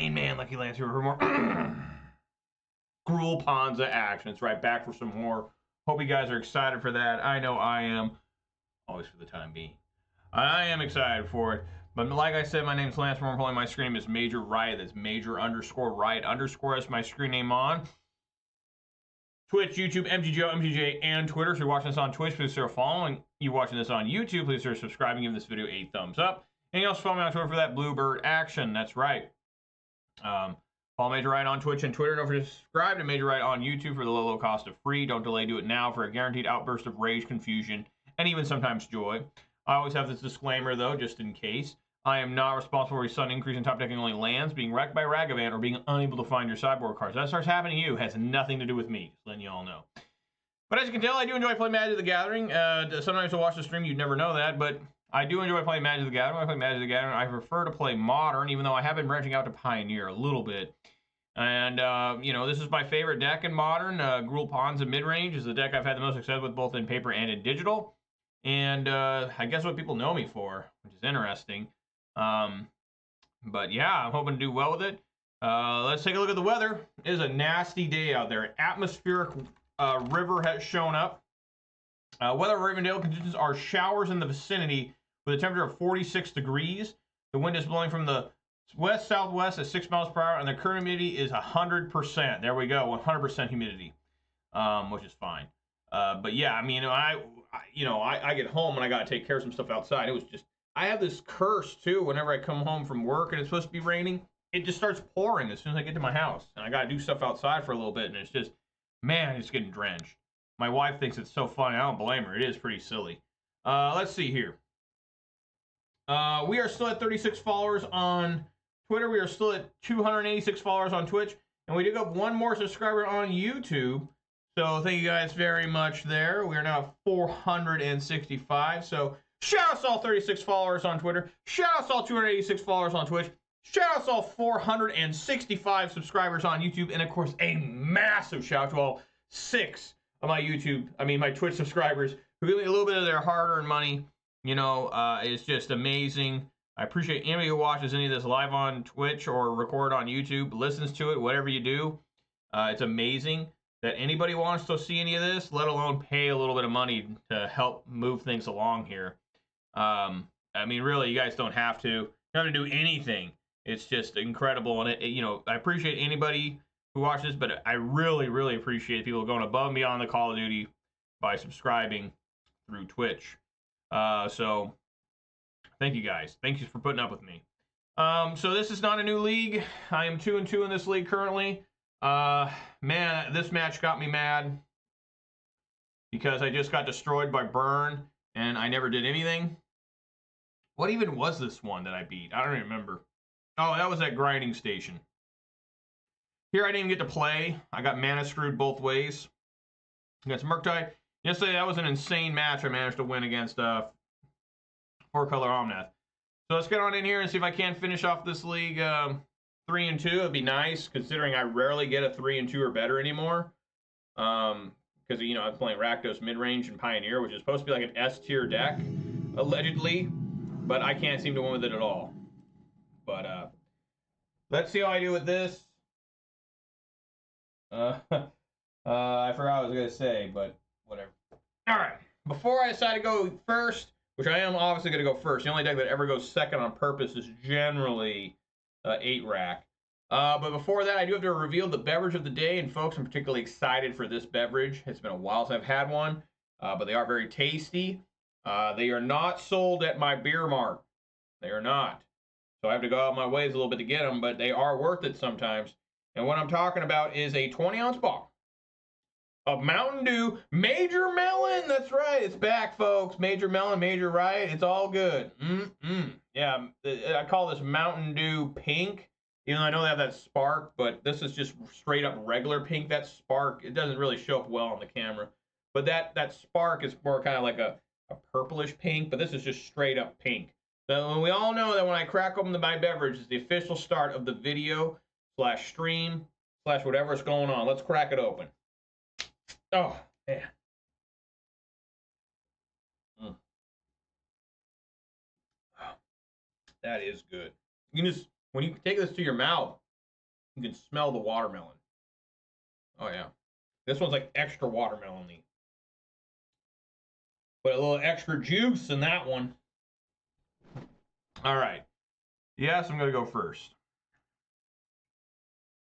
main man, Lucky Lance here for more Gruul Ponza action. It's right back for some more. Hope you guys are excited for that. I know I am. Always for the time being. I am excited for it. But like I said, my name is Lance. More importantly, my screen name is Major Riot. That's Major_Riot_ as my screen name on Twitch, YouTube, MTGO, MTGA, and Twitter. If you're watching this on Twitch, please consider following. You watching this on YouTube, please consider subscribing. Give this video a thumbs up. And you also follow me on Twitter for that Bluebird action. That's right. Follow Major Riot on Twitch and Twitter. Don't forget to subscribe to Major Riot on YouTube for the low cost of free. Don't delay. Do it now for a guaranteed outburst of rage, confusion, and even sometimes joy. I always have this disclaimer, though, just in case. I am not responsible for your sudden increase in top decking only lands, being wrecked by Ragavan, or being unable to find your sideboard cards. That starts happening to you. It has nothing to do with me. Just letting you all know. But as you can tell, I do enjoy playing Magic the Gathering. Sometimes I watch the stream, you'd never know that, but I do enjoy playing Magic the Gathering. When I play Magic the Gathering, I prefer to play Modern, even though I have been branching out to Pioneer a little bit. And, you know, this is my favorite deck in Modern. Gruul Ponza Midrange is the deck I've had the most success with, both in paper and in digital. And I guess what people know me for, which is interesting. But yeah, I'm hoping to do well with it. Let's take a look at the weather. It is a nasty day out there. Atmospheric river has shown up. Weather Ravendale conditions are showers in the vicinity with a temperature of 46 degrees. The wind is blowing from the west-southwest at 6 miles per hour, and the current humidity is 100%. There we go, 100% humidity, which is fine. But yeah, I mean, I get home and I gotta take care of some stuff outside. It was just, I have this curse too. Whenever I come home from work and it's supposed to be raining, it just starts pouring as soon as I get to my house, and I gotta do stuff outside for a little bit, and it's just, man, it's getting drenched. My wife thinks it's so funny. I don't blame her. It is pretty silly. Let's see here. We are still at 36 followers on Twitter. We are still at 286 followers on Twitch, and we did go up one more subscriber on YouTube. So thank you guys very much there. We are now at 465. So shout out to all 36 followers on Twitter. Shout out to all 286 followers on Twitch. Shout out to all 465 subscribers on YouTube. And of course, a massive shout out to all 6 of my Twitch subscribers who give me a little bit of their hard-earned money. You know, it's just amazing. I appreciate anybody who watches any of this live on Twitch or record on YouTube, listens to it, whatever you do. It's amazing that anybody wants to see any of this, let alone pay a little bit of money to help move things along here. I mean, really, you guys don't have to. You don't have to do anything. It's just incredible. And, you know, I appreciate anybody who watches this, but I really, really appreciate people going above and beyond the Call of Duty by subscribing through Twitch. So thank you guys. Thank you for putting up with me. So this is not a new league. I am 2-2 in this league currently. Man, this match got me mad because I just got destroyed by Burn and I never did anything. What even was this one that I beat? I don't even remember. Oh, that was that grinding station. Here I didn't even get to play. I got mana screwed both ways against Murktide. Yesterday, that was an insane match I managed to win against 4-color Omnath. So let's get on in here and see if I can finish off this league 3-2. It'd be nice, considering I rarely get a 3-2 or better anymore. Because, you know, I'm playing Rakdos Midrange and Pioneer, which is supposed to be like an S-tier deck, allegedly. But I can't seem to win with it at all. But let's see how I do with this. I forgot what I was going to say, but whatever. All right. Before I decide to go first, which I am obviously going to go first, the only deck that ever goes second on purpose is generally 8-rack. But before that, I do have to reveal the beverage of the day, and folks, I'm particularly excited for this beverage. It's been a while since I've had one, but they are very tasty. They are not sold at my beer mart. They are not. So I have to go out my ways a little bit to get them, but they are worth it sometimes. And what I'm talking about is a 20-ounce bottle of Mountain Dew Major Melon. That's right. It's back, folks. Major Melon, Major Riot. It's all good. Yeah, I call this Mountain Dew Pink. Even though I know they have that spark, but this is just straight up regular pink. That spark, it doesn't really show up well on the camera. But that spark is more kind of like a purplish pink, but this is just straight up pink. So we all know that when I crack open my beverage, it's the official start of the video / stream / whatever's going on. Let's crack it open. Oh, man. That is good. You can just, when you take this to your mouth, You can smell the watermelon. Oh, yeah. This one's like extra watermelon-y. But a little extra juice in that one. All right. Yes, I'm going to go first.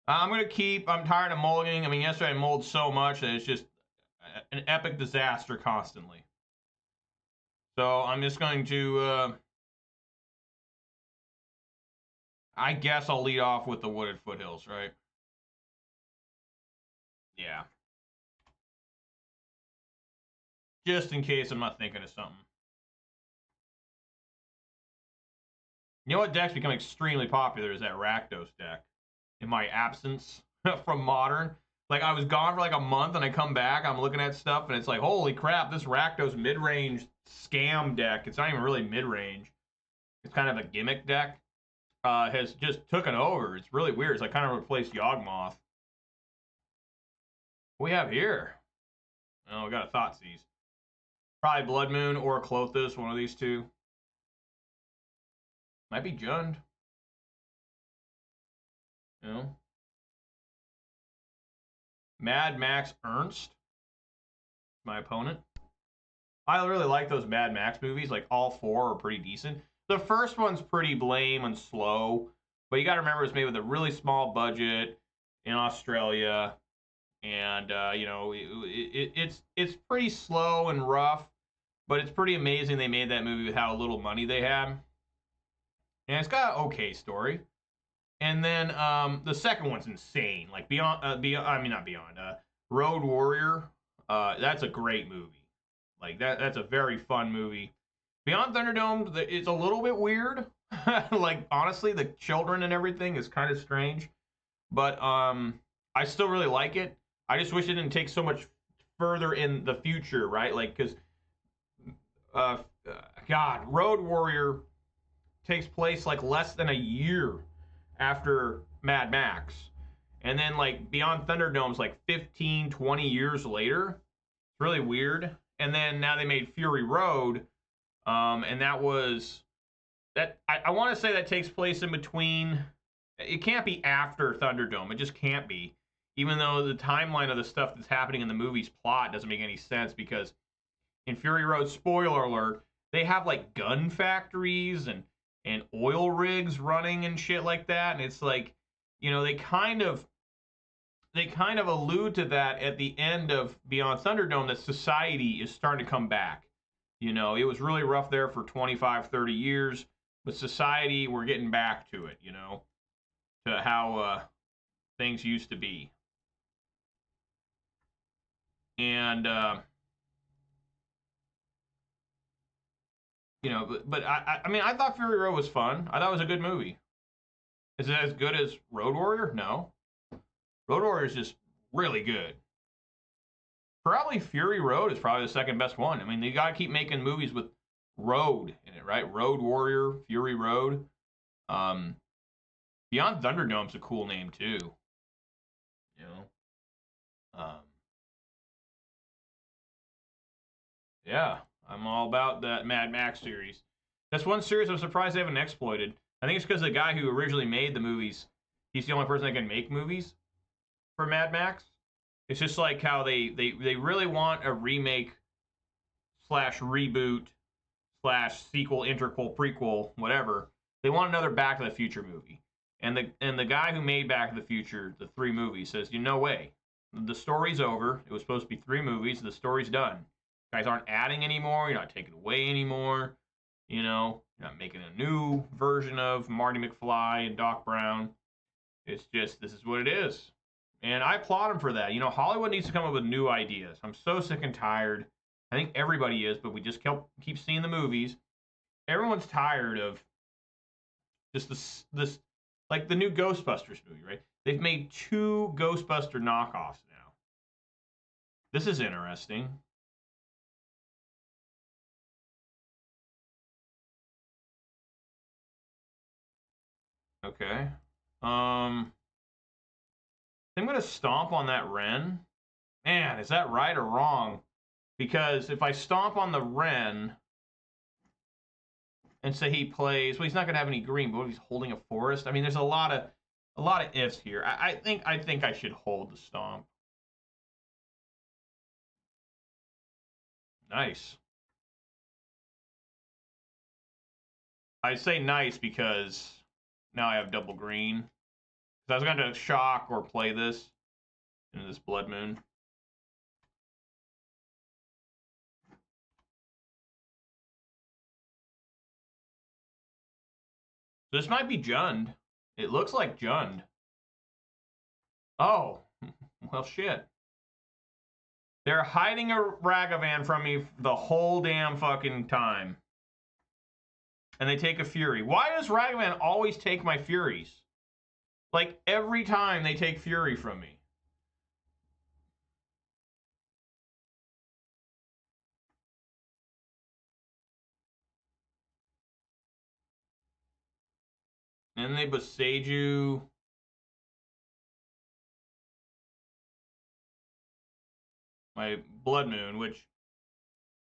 I'm going to keep... I'm tired of mulliganing. I mean, yesterday I mulled so much that it's just an epic disaster constantly. So I'm just going to... I guess I'll lead off with the Wooded Foothills, right? Yeah. Just in case I'm not thinking of something. You know what deck's become extremely popular is that Rakdos deck. In my absence from Modern. Like, I was gone for like a month, and I come back, I'm looking at stuff, and it's like, holy crap, this Rakdos mid-range scam deck, it's not even really mid-range. It's kind of a gimmick deck. Has just taken over. It's really weird. It's like kind of replaced Yawgmoth. What we have here? Oh, we got a Thoughtseize. Probably Blood Moon or Klothys, one of these two. Might be Jund. You know? Mad Max Ernst. My opponent. I really like those Mad Max movies. Like, all four are pretty decent. The first one's pretty lame and slow, but you got to remember it's made with a really small budget in Australia, and you know it's pretty slow and rough, but it's pretty amazing they made that movie with how little money they had, and it's got an okay story. And then the second one's insane, like Road Warrior. That's a great movie. Like that's a very fun movie. Beyond Thunderdome, it's a little bit weird. Like, honestly, the children and everything is kind of strange. But I still really like it. I just wish it didn't take so much further in the future, right? Like, because, God, Road Warrior takes place, like, less than a year after Mad Max. And then, like, Beyond Thunderdome's, like, 15, 20 years later. It's really weird. And then now they made Fury Road. And that was that. I want to say that takes place in between. It can't be after Thunderdome. It just can't be. Even though the timeline of the stuff that's happening in the movie's plot doesn't make any sense, because in Fury Road, spoiler alert, they have like gun factories and oil rigs running and shit like that. And it's like, you know, they kind of allude to that at the end of Beyond Thunderdome, that society is starting to come back. You know, it was really rough there for 25, 30 years, but society, we're getting back to it, you know, to how things used to be. And, you know, but I mean, I thought Fury Road was fun. I thought it was a good movie. Is it as good as Road Warrior? No. Road Warrior is just really good. Probably Fury Road is probably the second best one. I mean, you got to keep making movies with road in it, right? Road Warrior, Fury Road. Beyond Thunderdome's a cool name too. You know. Yeah, I'm all about that Mad Max series. That's one series I'm surprised they haven't exploited. I think it's because the guy who originally made the movies, he's the only person that can make movies for Mad Max. It's just like how they really want a remake slash reboot slash sequel, interquel, prequel, whatever. They want another Back to the Future movie. And the guy who made Back to the Future, the 3 movies, says, no way. The story's over. It was supposed to be 3 movies. The story's done. You guys aren't adding anymore. You're not taking away anymore. You know, you're not making a new version of Marty McFly and Doc Brown. It's just, this is what it is. And I applaud him for that. You know, Hollywood needs to come up with new ideas. I'm so sick and tired. I think everybody is, but we just keep seeing the movies. Everyone's tired of just this like the new Ghostbusters movie, right? They've made 2 Ghostbuster knockoffs now. This is interesting. Okay. I'm going to stomp on that Wren. Man, is that right or wrong? Because if I stomp on the Wren and say he plays, well, he's not going to have any green, but he's holding a forest. I mean, there's a lot A lot of ifs here. I think I should hold the Stomp. Nice. I say nice because now I have double green. So I was going to shock or play this into this Blood Moon. This might be Jund. It looks like Jund. Oh, well, shit. They're hiding a Ragavan from me the whole damn fucking time. And they take a Fury. Why does Ragavan always take my Furies? Like, every time they take Fury from me. And they Boseiju. My Blood Moon, which...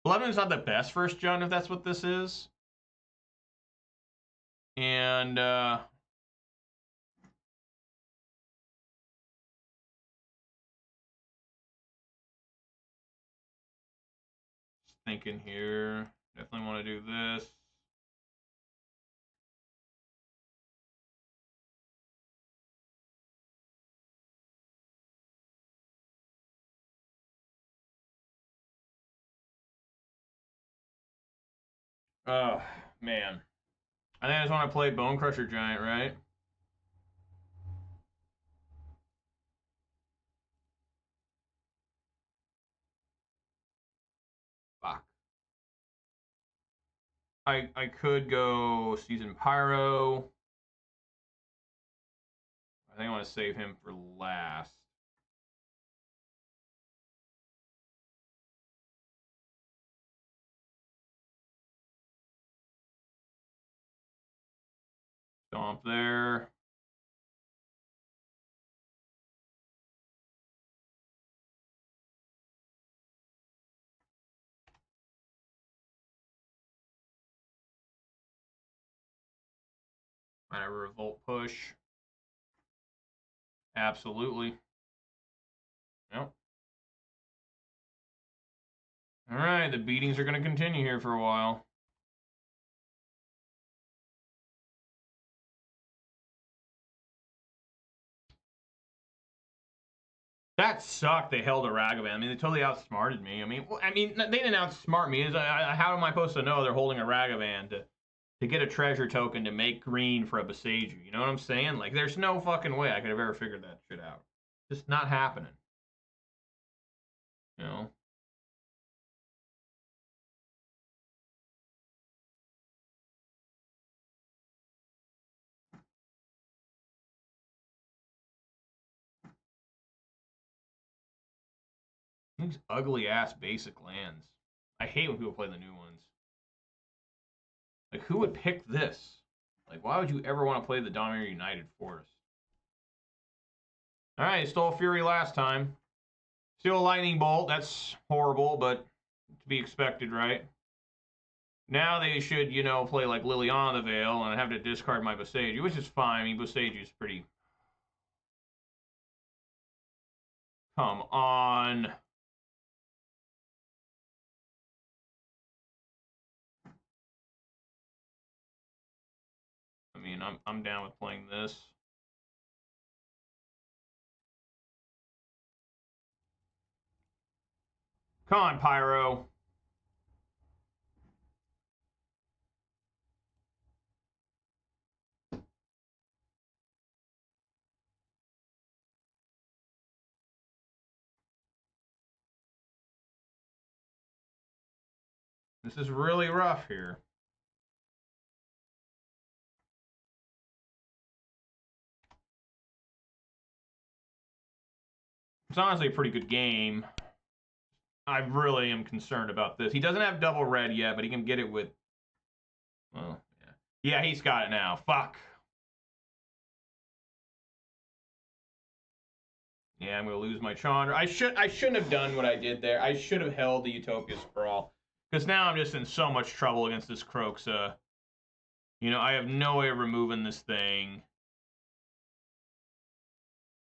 Blood Moon's not the best first Jund, if that's what this is. And, just thinking here. Definitely want to do this. Oh, man. I think I just want to play Bone Crusher Giant, right? Fuck. I could go Season Pyro. I think I want to save him for last. Stomp there. And a Revolt push. Absolutely. Yep. All right, the beatings are going to continue here for a while. That sucked. They held a Ragavan. I mean, they totally outsmarted me. I mean, they didn't outsmart me. How am I supposed to know they're holding a Ragavan to get a treasure token to make green for a Boseiju? You know what I'm saying? Like, there's no fucking way I could have ever figured that shit out. Just not happening. You know? These ugly ass basic lands. I hate when people play the new ones. Like, who would pick this? Like, why would you ever want to play the Dominator United Forest? Alright, stole Fury last time. Still a Lightning Bolt. That's horrible, but to be expected, right? Now they should, you know, play like Liliana the Veil, and I have to discard my Boseiju, which is fine. I mean, Boseiju is pretty... Come on. I mean, I'm down with playing this. Come on, Pyro. This is really rough here. It's honestly a pretty good game. I really am concerned about this. He doesn't have double red yet, but he can get it with... Well, yeah. Yeah, he's got it now. Fuck. Yeah, I'm going to lose my Chandra. I shouldn't have done what I did there. I should have held the Utopia Sprawl. Because now I'm just in so much trouble against this Kroxa. You know, I have no way of removing this thing.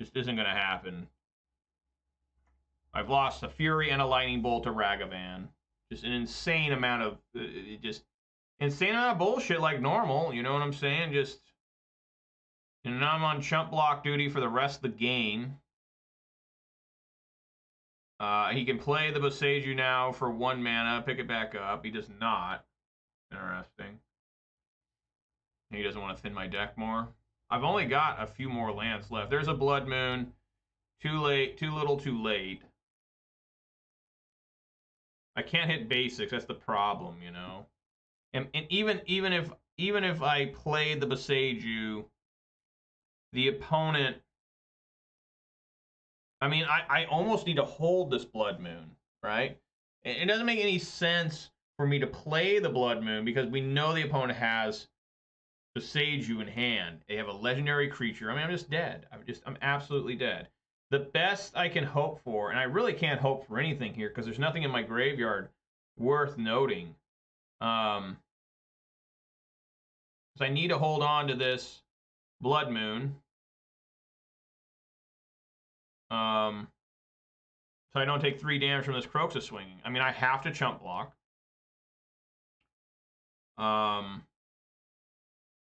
Just isn't going to happen. I've lost a Fury and a Lightning Bolt to Ragavan. Just an insane amount of insane amount of bullshit like normal. You know what I'm saying? Just, and now I'm on chump block duty for the rest of the game. He can play the Boseiju now for 1 mana, pick it back up. He does not. Interesting. He doesn't want to thin my deck more. I've only got a few more lands left. There's a Blood Moon. Too late, too little, too late. I can't hit basics. That's the problem, you know. And even if I played the Boseiju, the opponent. I mean, I almost need to hold this Blood Moon, right? It doesn't make any sense for me to play the Blood Moon because we know the opponent has Boseiju in hand. They have a legendary creature. I mean, I'm just dead. I'm absolutely dead. The best I can hope for, and I really can't hope for anything here because there's nothing in my graveyard worth noting. Because I need to hold on to this Blood Moon. So I don't take 3 damage from this Croxus swinging. I mean, I have to chump block.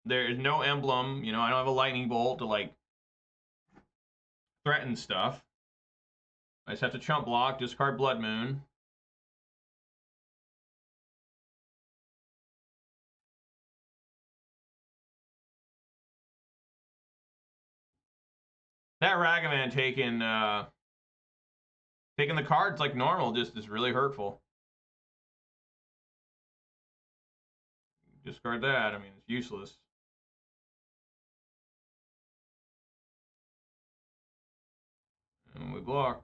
There is no emblem. You know, I don't have a Lightning Bolt to, like, threaten stuff. I just have to chump block, discard Blood Moon. That Ragavan taking the cards like normal just is really hurtful. Discard that. I mean, it's useless. And we block.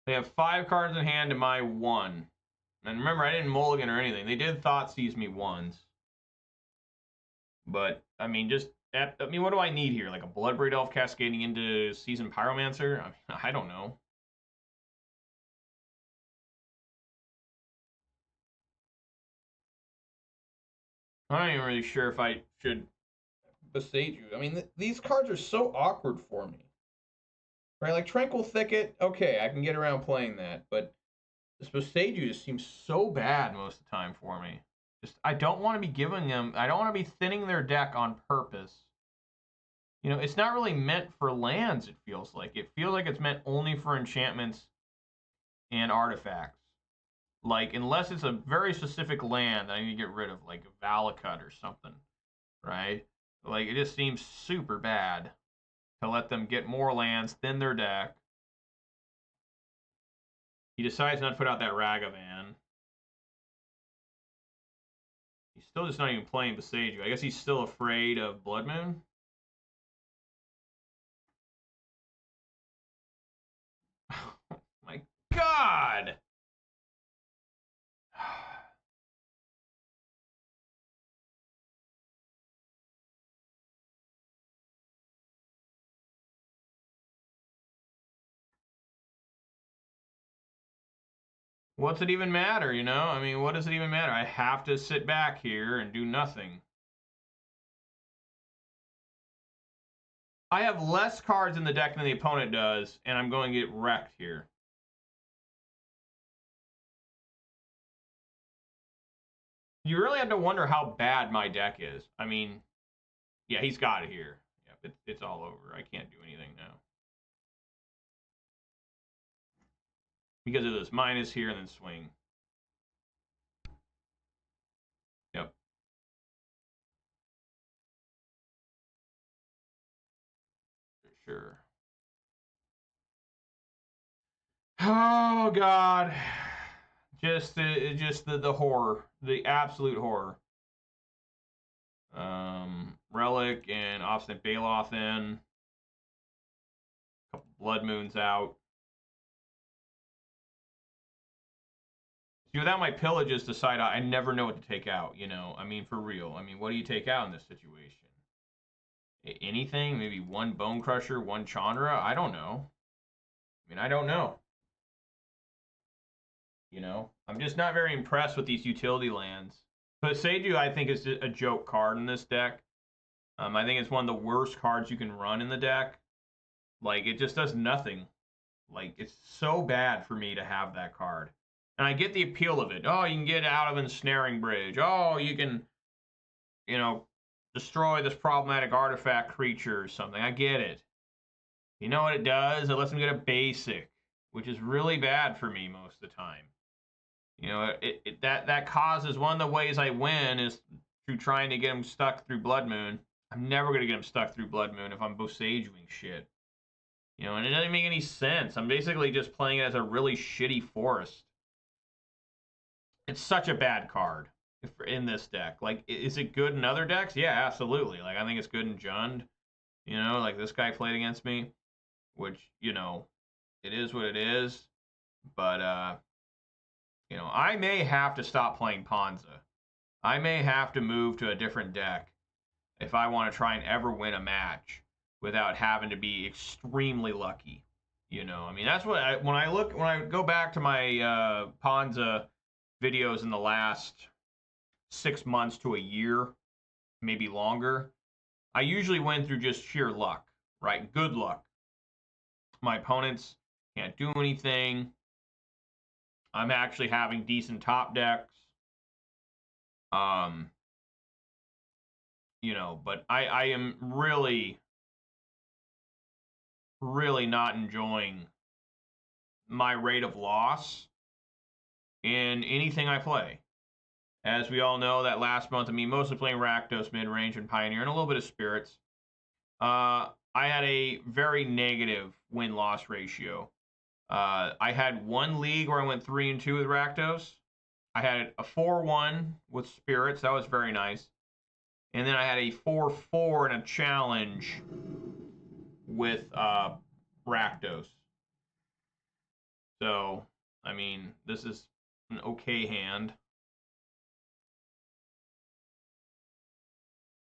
They have 5 cards in hand to my 1. And remember, I didn't mulligan or anything. They did Thoughtseize me once. But, I mean, what do I need here? Like a Bloodbraid Elf cascading into Seasoned Pyromancer? I mean, I don't know. I'm not even really sure if I should Boseiju. I mean, these cards are so awkward for me. Right, like Tranquil Thicket, okay, I can get around playing that, but this Boseiju just seems so bad most of the time for me. I don't want to be giving them, I don't want to be thinning their deck on purpose. You know, it's not really meant for lands, it feels like. It feels like it's meant only for enchantments and artifacts. Like, unless it's a very specific land I need to get rid of, like Valakut or something, right? Like, it just seems super bad to let them get more lands, thin their deck. He decides not to put out that Ragavan. He's still just not even playing Boseiju. I guess he's still afraid of Blood Moon. Oh my God! What's it even matter, you know? I mean, what does it even matter? I have to sit back here and do nothing. I have less cards in the deck than the opponent does, and I'm going to get wrecked here. You really have to wonder how bad my deck is. I mean, yeah, he's got it here. Yeah, it's all over. I can't do anything now. Because of this minus here and then swing. Yep. For sure. Oh God. Just the horror. The absolute horror. Relic and Obstinate Baloth in. A couple Blood Moons out. See, without my pillages to side out, I never know what to take out, you know? I mean, for real. I mean, what do you take out in this situation? Anything? Maybe 1 Bone Crusher, 1 Chandra? I don't know. I mean, I don't know. You know? I'm just not very impressed with these utility lands. But Seiju, I think, is a joke card in this deck. I think it's one of the worst cards you can run in the deck. Like, it just does nothing. Like, it's so bad for me to have that card. And I get the appeal of it. Oh, you can get out of Ensnaring Bridge. Oh, you can, you know, destroy this problematic artifact creature or something. I get it. You know what it does? It lets them get a basic, which is really bad for me most of the time. You know, that causes one of the ways I win is through trying to get him stuck through Blood Moon. I'm never going to get him stuck through Blood Moon if I'm Bosageing shit. You know, and it doesn't make any sense. I'm basically just playing it as a really shitty forest. It's such a bad card in this deck. Like, is it good in other decks? Yeah, absolutely. Like, I think it's good in Jund. You know, like this guy played against me, which, you know, it is what it is. But, you know, I may have to stop playing Ponza. I may have to move to a different deck if I want to try and ever win a match without having to be extremely lucky. You know, I mean, that's what when I go back to my Ponza videos in the last 6 months to a year, maybe longer, I usually win through just sheer luck, right? Good luck. My opponents can't do anything. I'm actually having decent top decks. You know, but I am really not enjoying my rate of loss in anything I play. As we all know, that last month of me mostly playing Rakdos, Midrange, and Pioneer, and a little bit of Spirits, I had a very negative win-loss ratio. I had one league where I went 3-2 with Rakdos. I had a 4-1 with Spirits. That was very nice. And then I had a 4-4 in a challenge with Rakdos. So, I mean, this is an okay hand.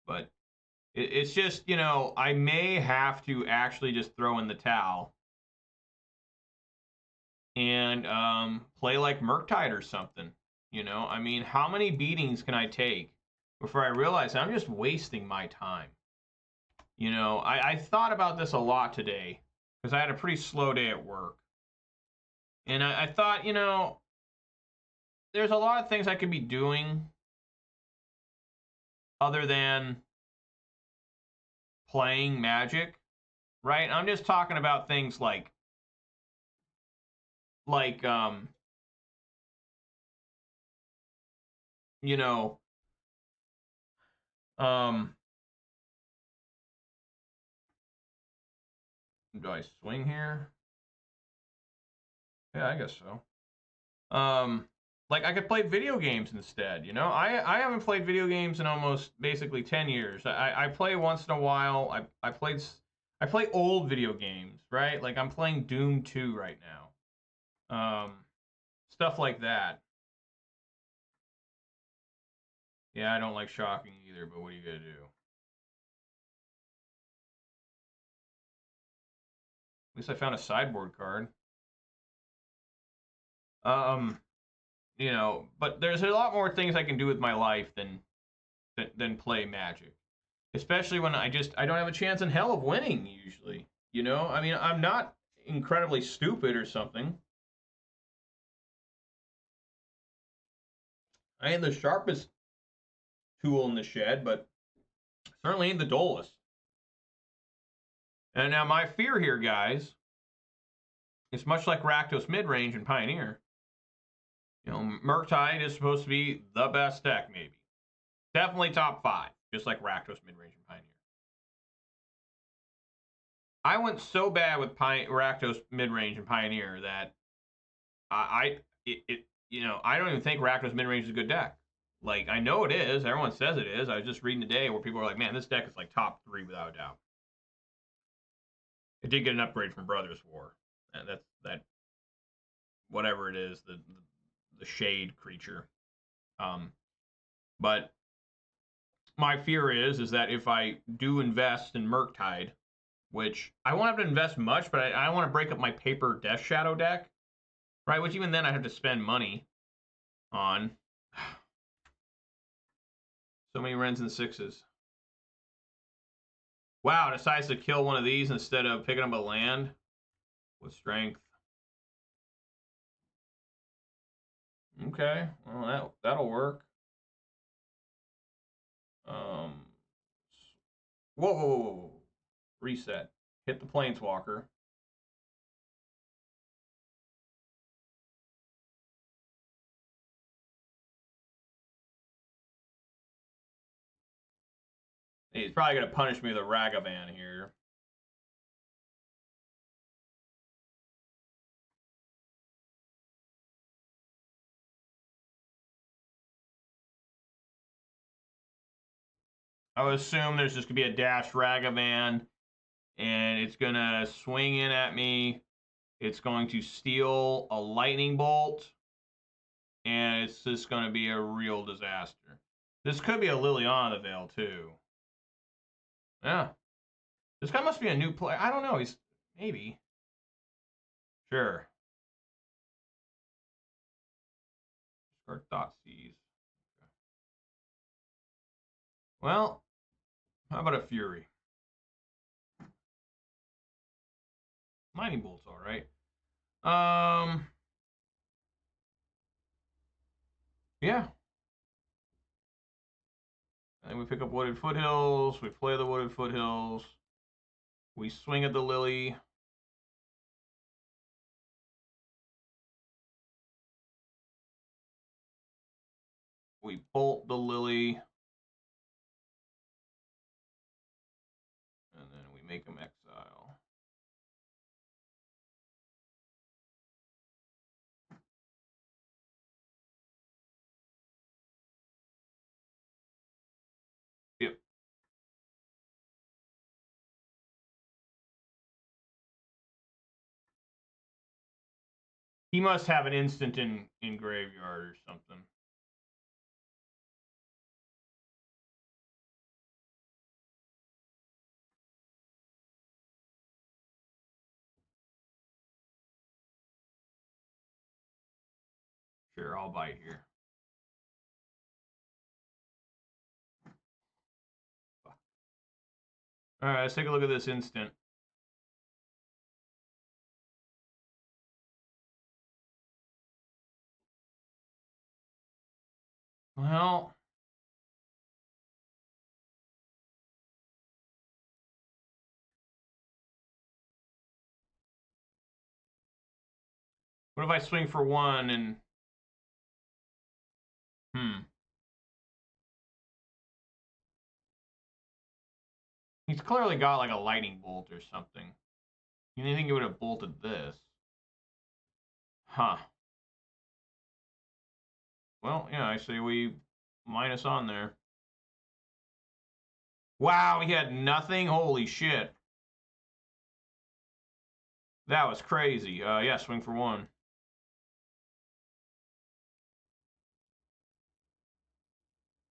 But it's just, you know, I may have to actually just throw in the towel and play like Murktide or something. You know, I mean, how many beatings can I take before I realize I'm just wasting my time? You know, I thought about this a lot today because I had a pretty slow day at work. And I thought, you know, there's a lot of things I could be doing other than playing Magic, right? I'm just talking about things like you know, do I swing here? Yeah, I guess so. Like I could play video games instead, you know? I haven't played video games in almost basically 10 years. I play once in a while. I play old video games, right? Like I'm playing Doom 2 right now. Stuff like that. Yeah, I don't like shocking either, but what are you gonna do? At least I found a sideboard card. You know, but there's a lot more things I can do with my life than play Magic. Especially when I don't have a chance in hell of winning usually. You know, I mean, I'm not incredibly stupid or something. I ain't the sharpest tool in the shed, but certainly ain't the dullest. And now my fear here, guys, is much like Rakdos Midrange and Pioneer. You know, Murktide is supposed to be the best deck, maybe. Definitely top 5, just like Rakdos Midrange and Pioneer. I went so bad with Rakdos Midrange and Pioneer that you know, I don't even think Rakdos Midrange is a good deck. Like, I know it is. Everyone says it is. I was just reading today where people are like, man, this deck is like top 3 without a doubt. It did get an upgrade from Brothers War. And that's that, whatever it is, the shade creature. But my fear is that if I do invest in Murktide, which I won't have to invest much, but I want to break up my paper Death Shadow deck, right? Which even then I have to spend money on. So many Rens and 6s. Wow, decides to kill one of these instead of picking up a land with strength. Okay, well that'll work. Whoa, whoa, whoa, whoa. Reset. Hit the Planeswalker. He's probably going to punish me with a Ragavan here. I would assume there's just going to be a dash Ragavan, and it's going to swing in at me. It's going to steal a lightning bolt, and it's just going to be a real disaster. This could be a Liliana the Veil, too. Yeah. This guy must be a new player. I don't know. He's maybe. Sure. Start Thoughtseize. Well, how about a Fury? Lightning Bolt's all right. Yeah. And we pick up Wooded Foothills. We play the Wooded Foothills. We swing at the Lily. We bolt the Lily. And then we make them exile. Yep. He must have an instant in graveyard or something. Sure, I'll bite here. All right, let's take a look at this instant. Well, what if I swing for one and... He's clearly got like a lightning bolt or something. You didn't think he would have bolted this. Huh. Well, yeah, I say we minus on there. Wow, he had nothing? Holy shit. That was crazy. Yeah, swing for one.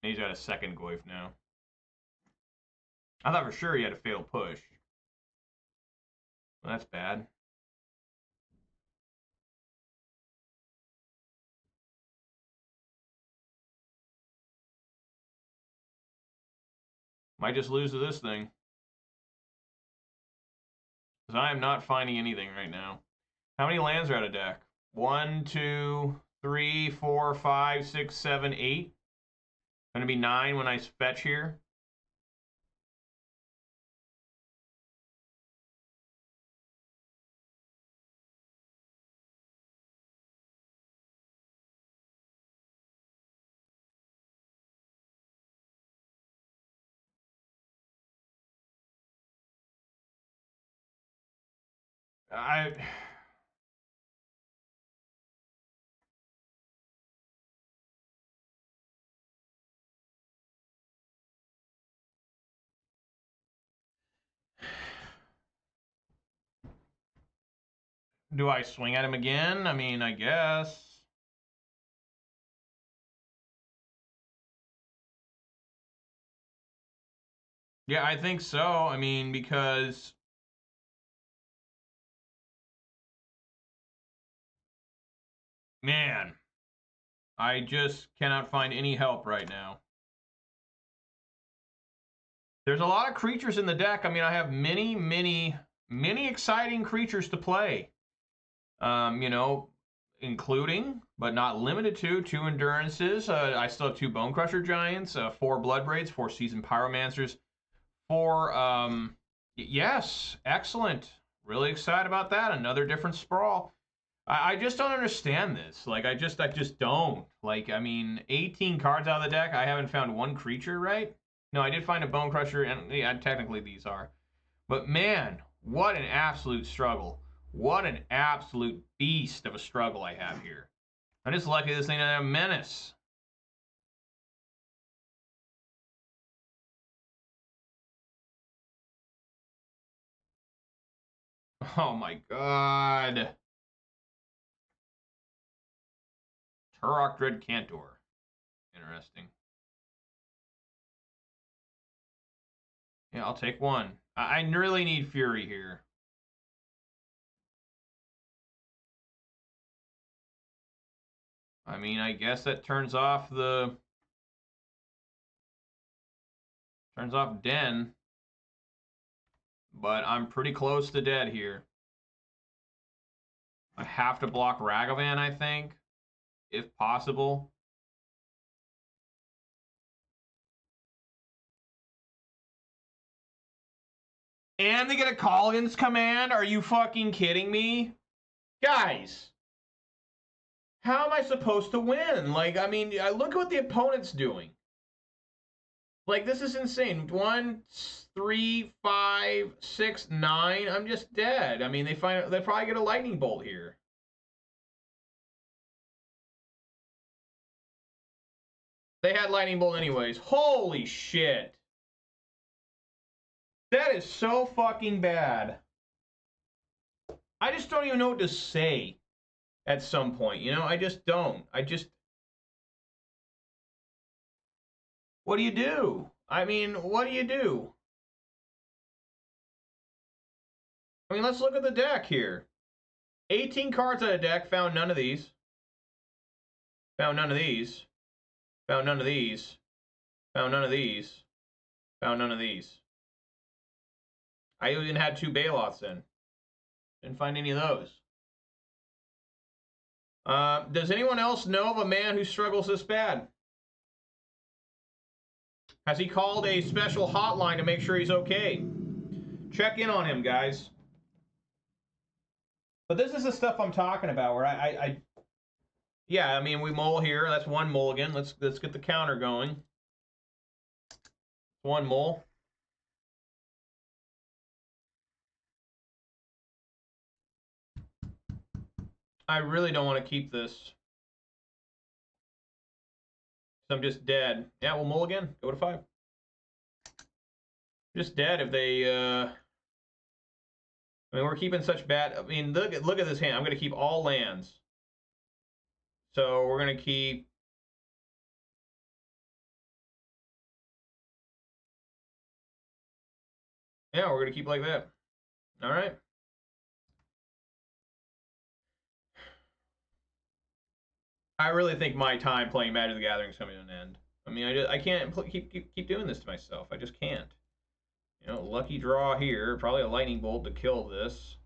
He's got a second Goyf now. I thought for sure he had a fatal push. Well, that's bad. Might just lose to this thing. Because I am not finding anything right now. How many lands are out of deck? 1, 2, 3, 4, 5, 6, 7, 8. Going to be 9 when I fetch here. Do I swing at him again? I mean, I guess. Yeah, I think so. I mean, because... Man, I just cannot find any help right now. There's a lot of creatures in the deck. I mean, I have many exciting creatures to play. You know, including, but not limited to, 2 Endurances. I still have 2 Bone Crusher Giants, 4 Bloodbraids, 4 Seasoned Pyromancers, 4, yes, excellent. Really excited about that. Another different sprawl. I just don't understand this. Like, I just don't. Like, I mean, 18 cards out of the deck. I haven't found 1 creature, right? No, I did find a Bone Crusher, and yeah, technically these are. But man, what an absolute struggle. What an absolute beast of a struggle I have here. I'm just lucky this thing doesn't have Menace. Oh my god. Turok Dread Cantor. Interesting. Yeah, I'll take 1. I really need Fury here. I mean, I guess that turns off Den, but I'm pretty close to dead here. I have to block Ragavan, I think, if possible. And they get a Collins command? Are you fucking kidding me? Guys, how am I supposed to win? Like, I mean, look at what the opponent's doing. Like, this is insane. 1, 3, 5, 6, 9. I'm just dead. I mean, they probably get a lightning bolt here. They had lightning bolt anyways. Holy shit. That is so fucking bad. I just don't even know what to say at some point, you know? I just don't. What do you do? I mean, what do you do? I mean, let's look at the deck here. 18 cards out of deck, found none of these. Found none of these. Found none of these. Found none of these. Found none of these. I even had 2 Bailoffs in. Didn't find any of those. Does anyone else know of a man who struggles this bad? Has he called a special hotline to make sure he's okay? Check in on him, guys. But this is the stuff I'm talking about where yeah, I mean, we mull here. That's 1 mulligan. Let's get the counter going. 1 mull. I really don't want to keep this. I'm just dead. Yeah, we'll mull again. Go to 5. Just dead if they. I mean, we're keeping such bad. I mean, look at this hand. I'm going to keep all lands. So we're going to keep. Yeah, we're going to keep like that. All right. I really think my time playing Magic the Gathering is coming to an end. I mean, I can't keep doing this to myself. I just can't. You know, lucky draw here. Probably a lightning bolt to kill this.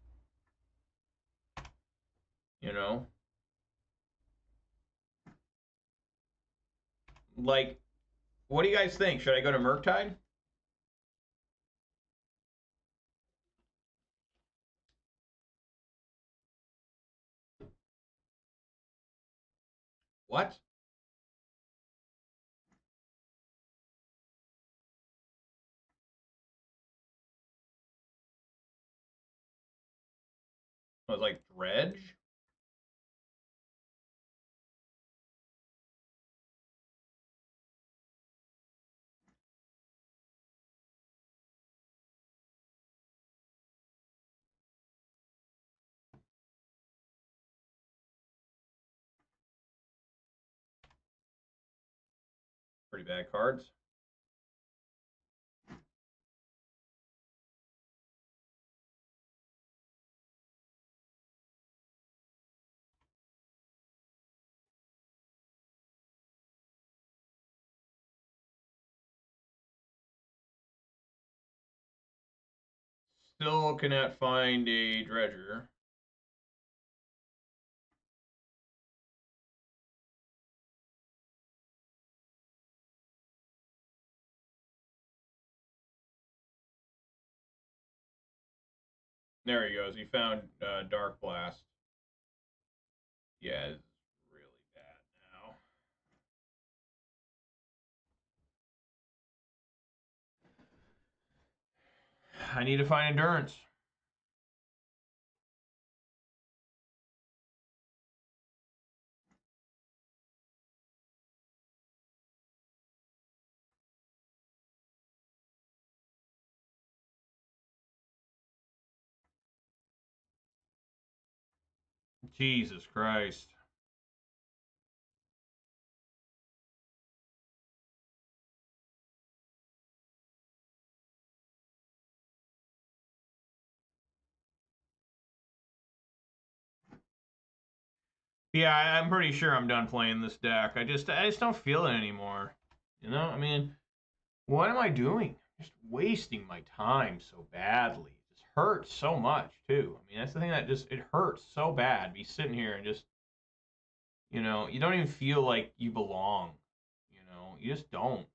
You know. Like, what do you guys think? Should I go to Murktide? What? I was like, Dredge? Pretty bad cards. Still cannot find a Dredger. There he goes. He found Dark Blast. Yeah, it's really bad now. I need to find Endurance. Jesus Christ. Yeah, I'm pretty sure I'm done playing this deck. I just don't feel it anymore. You know, I mean, what am I doing? Just wasting my time so badly. It just hurts so much too. I mean, that's the thing that just it hurts so bad. Be sitting here and just, you know, you don't even feel like you belong. You know, you just don't.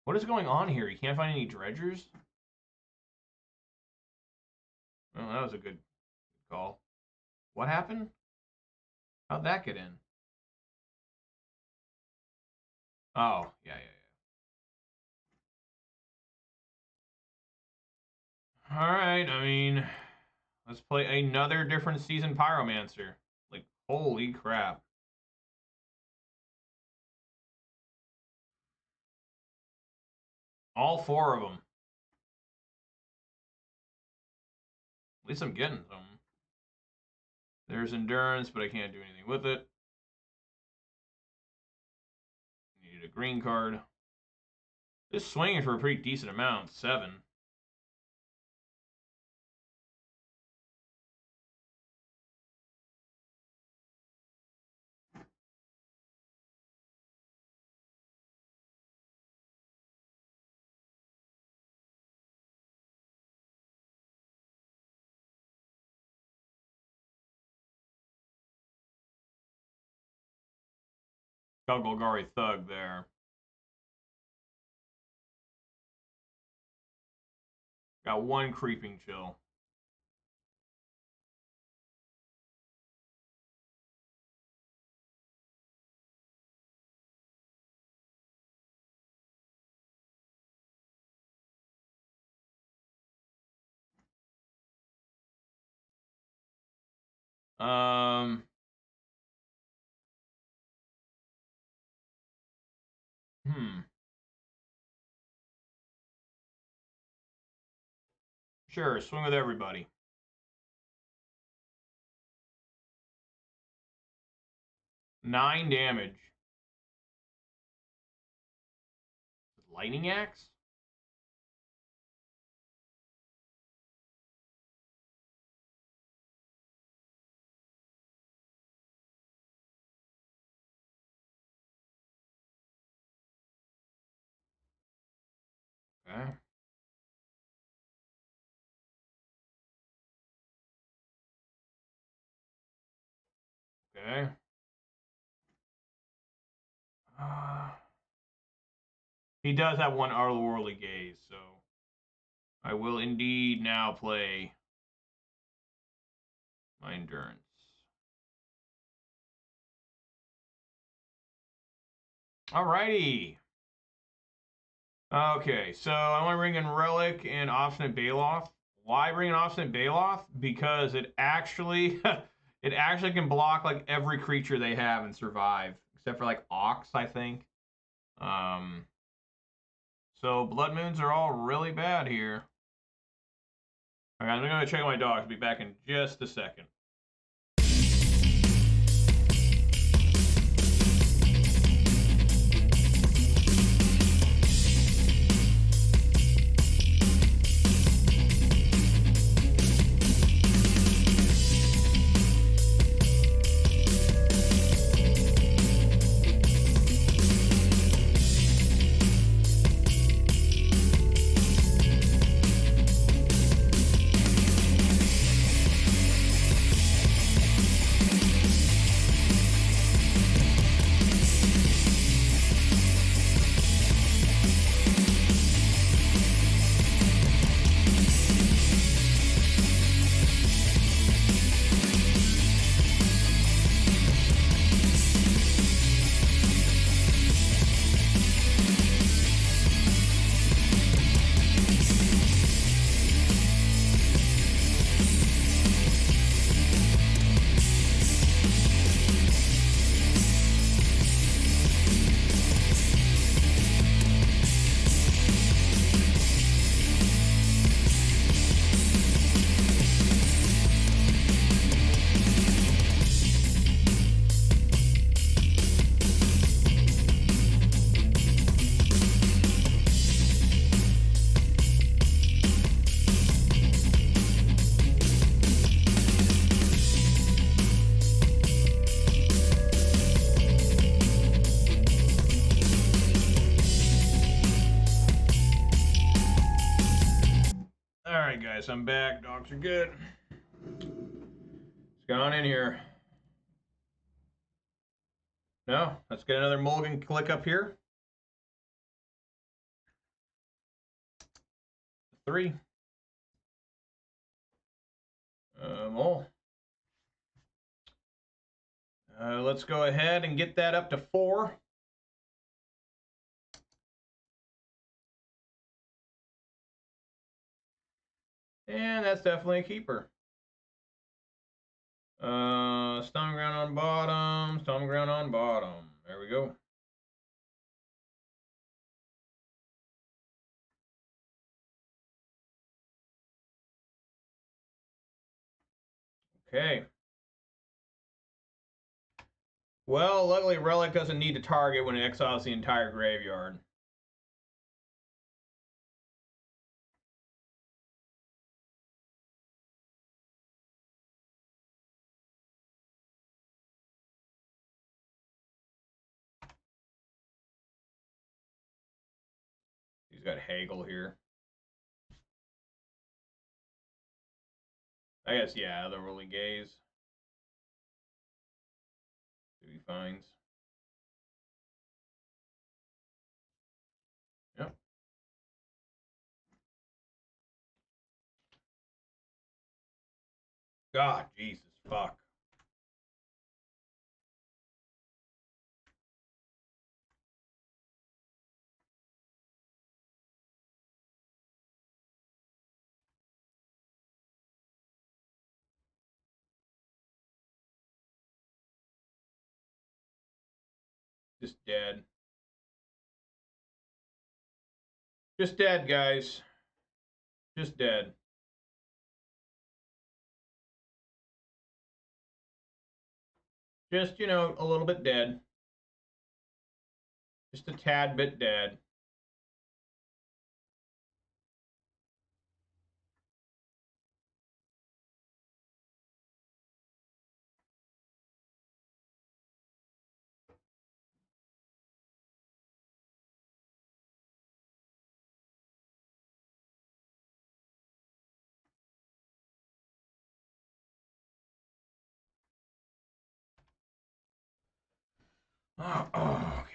What is going on here? You can't find any dredgers? Well, that was a good call. What happened? How'd that get in? Oh, yeah. All right, I mean, let's play another different season Pyromancer. Like, holy crap. All 4 of them. At least I'm getting some. There's Endurance, but I can't do anything with it. Need a green card. Just swinging for a pretty decent amount. 7. Golgari Thug there. Got 1 Creeping Chill. Um... Sure, swing with everybody. 9 damage. Lightning Axe? Okay. Okay. He does have 1 Otherworldly Gaze, so I will indeed now play my Endurance. Alrighty. Okay, so I want to bring in Relic and Obstinate Baloth. Why bring in Obstinate Baloth? Because it actually it actually can block like every creature they have and survive, except for like Ox, I think. So Blood Moons are all really bad here. All right, I'm gonna check my dogs. I'll be back in just a second. guys. I'm back. Dogs are good. Let's go on in here. No, let's get another mulligan click up here. 3. Mull. Let's go ahead and get that up to 4. And that's definitely a keeper. Stomping ground on bottom, stomping ground on bottom. There we go. Okay. Well, luckily Relic doesn't need to target when it exiles the entire graveyard. He's got Hagel here. I guess, yeah, the Rolling Gaze. See what he finds. Yep. God, Jesus, fuck. Just dead. Just dead, guys. Just dead. Just, you know, a little bit dead. Just a tad bit dead. Oh, okay.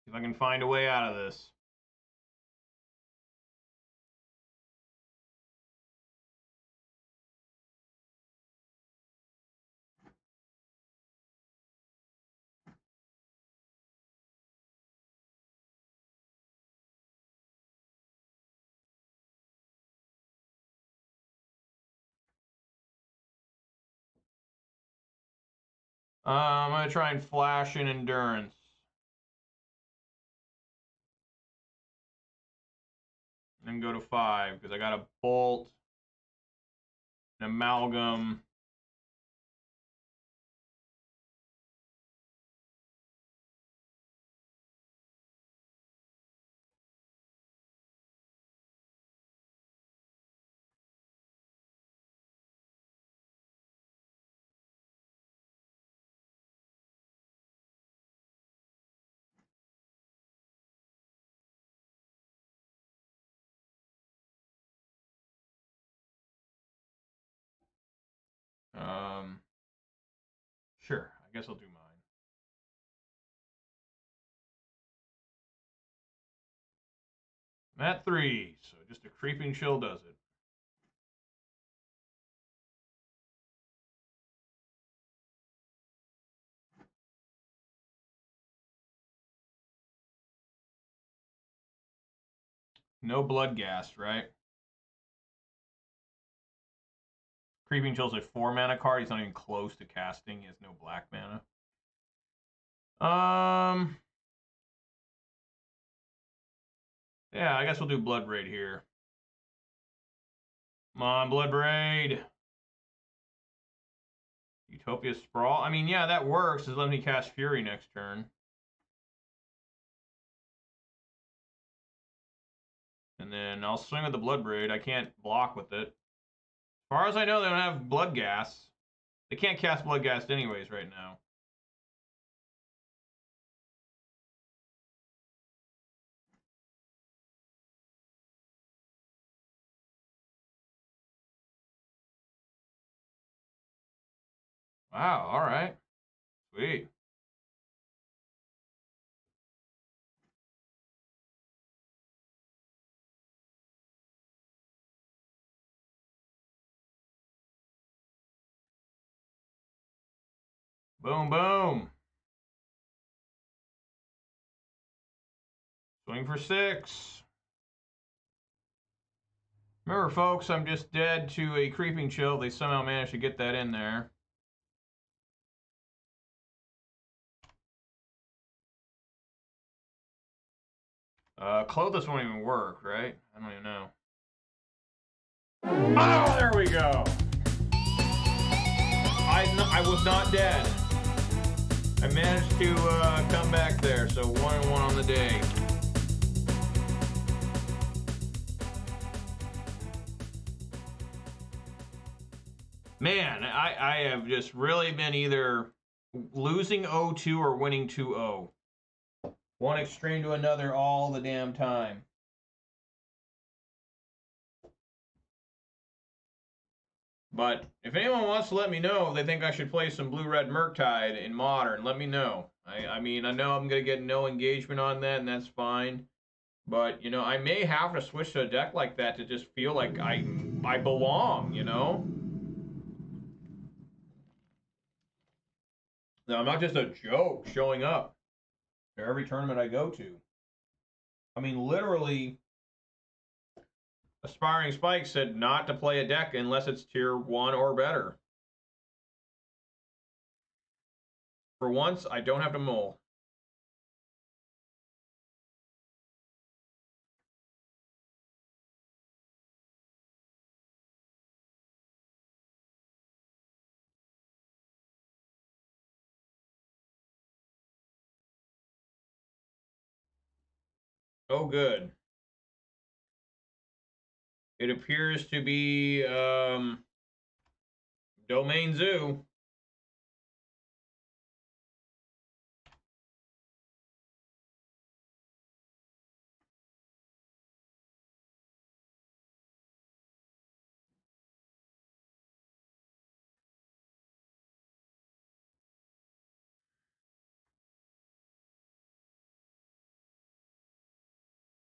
See if I can find a way out of this. I'm going to try and flash in Endurance. And go to 5, because I got a Bolt, an Amalgam. Sure, I guess I'll do mine. I'm at 3, so just a Creeping Chill does it. No Blood Gas, right? Creeping Chill's a 4-mana card. He's not even close to casting. He has no black mana. Yeah, I guess we'll do Blood Braid here. Come on, Blood Braid. Utopia Sprawl. I mean, yeah, that works. It's letting me cast Fury next turn. And then I'll swing with the Blood Braid. I can't block with it. As far as I know, they don't have Blood Gas. They can't cast Blood Gas anyways right now. Wow, all right. Sweet. Boom, boom. Swing for 6. Remember, folks, I'm just dead to a creeping chill. They somehow managed to get that in there. Clothes won't even work, right? I don't even know. Oh, there we go. I was not dead. I managed to come back there, so 1-1 on the day. Man, I have just really been either losing 0-2 or winning 2-0. One extreme to another all the damn time. But if anyone wants to let me know if they think I should play some Blue-Red Murktide in Modern, let me know. I mean, I know I'm going to get no engagement on that, and that's fine. But, you know, I may have to switch to a deck like that to just feel like I belong, you know? Now, I'm not just a joke showing up to every tournament I go to. I mean, literally, Aspiring Spike said not to play a deck unless it's tier 1 or better. For once, I don't have to mull. Oh, good. It appears to be Domain Zoo.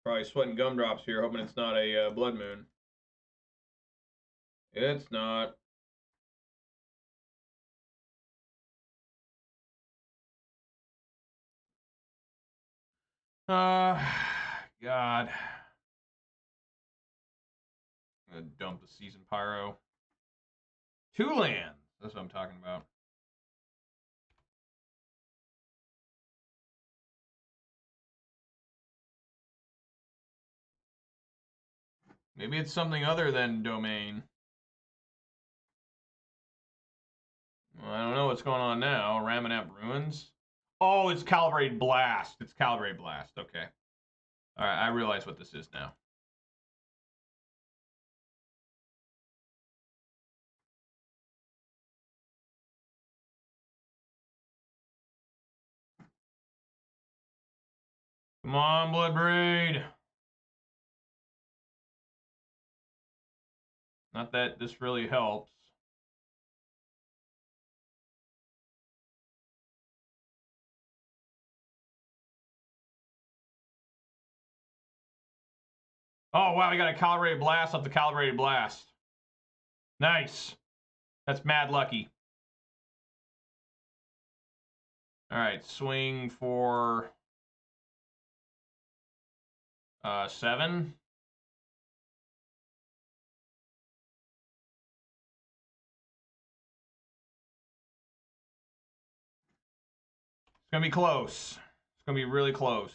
Probably sweating gumdrops here, hoping it's not a blood moon. It's not. God. I'm gonna dump the Season Pyro. 2 lands. That's what I'm talking about. Maybe it's something other than Domain. Well, I don't know what's going on now. Ramanap Ruins. Oh, it's Calibrated Blast. It's Calibrated Blast. Okay. All right, I realize what this is now. Come on, Bloodbraid. Not that this really helps. Oh, wow, we got a Calibrated Blast off the Calibrated Blast. Nice. That's mad lucky. All right, swing for 7. It's going to be close. It's going to be really close.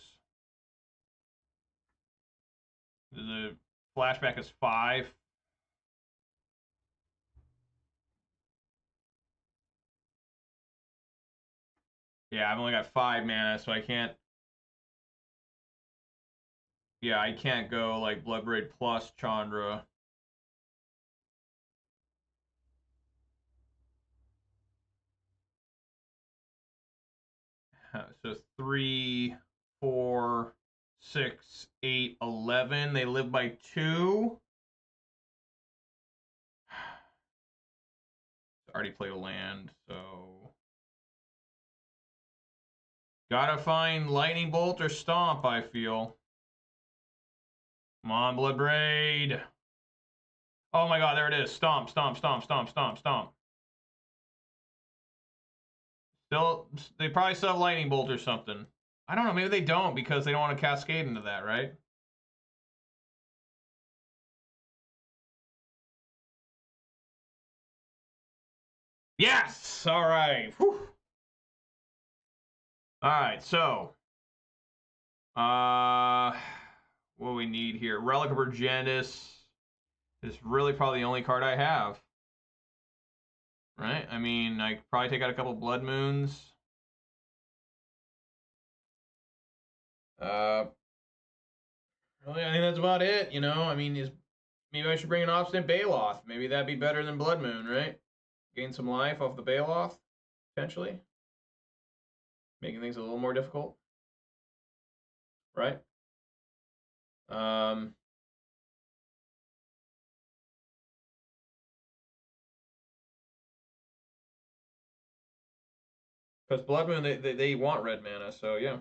The flashback is 5. Yeah, I've only got 5 mana, so I can't. Yeah, I can't go like Bloodbraid plus Chandra. So 3, 4, 6, 8, 11. They live by 2. Already played a land, so gotta find Lightning Bolt or Stomp, I feel. Come on, Blood Braid. Oh my god, there it is. Stomp, stomp, stomp, stomp, stomp, stomp. Still, they probably still have Lightning Bolt or something. I don't know, maybe they don't because they don't want to cascade into that, right? Yes! Alright. Alright, so. What we need here? Relic of Urgendis is really probably the only card I have. Right? I mean, I could probably take out a couple Blood Moons. Really, I think that's about it, you know? I mean, maybe I should bring an Obstinate Baloth. Maybe that'd be better than Blood Moon, right? Gain some life off the Baloth, potentially. Making things a little more difficult. Right? Because Blood Moon, they want red mana, so yeah.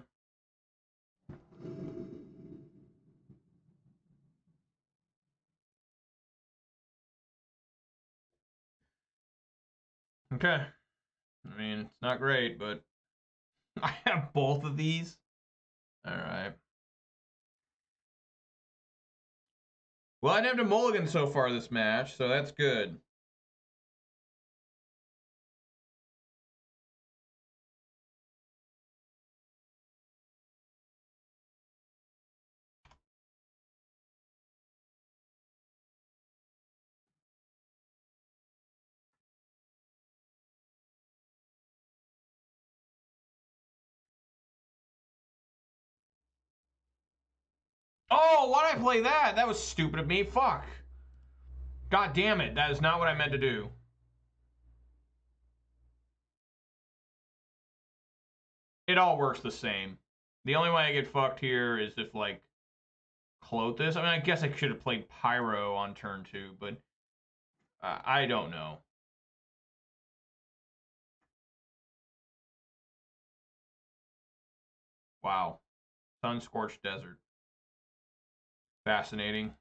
Okay. I mean, it's not great, but I have both of these. All right. Well, I didn't have to mulligan so far this match, so that's good. Oh, why did I play that? That was stupid of me. Fuck. God damn it. That is not what I meant to do. It all works the same. The only way I get fucked here is if, like, Clothis. I mean, I guess I should have played Pyro on turn 2, but I don't know. Wow. Sun-scorched desert. Fascinating.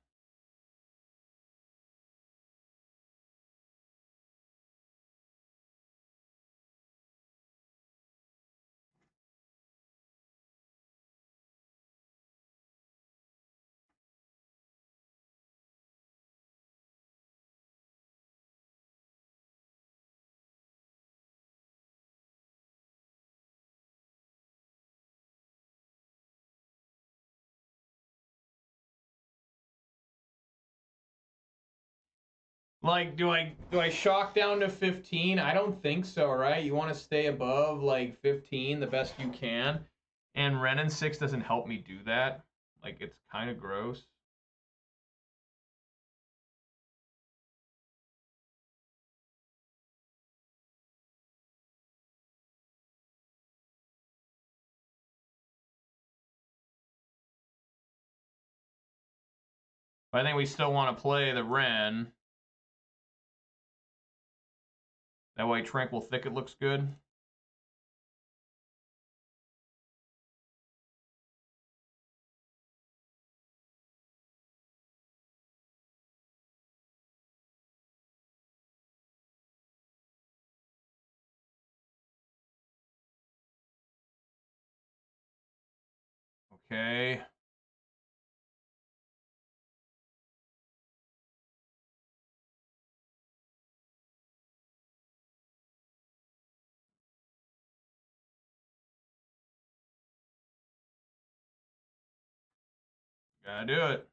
Like, do I shock down to 15? I don't think so, right? You want to stay above, like, 15 the best you can. And Ren and 6 doesn't help me do that. Like, it's kind of gross. But I think we still want to play the Ren. That way Tranquil Thicket looks good. Okay. Gotta do it.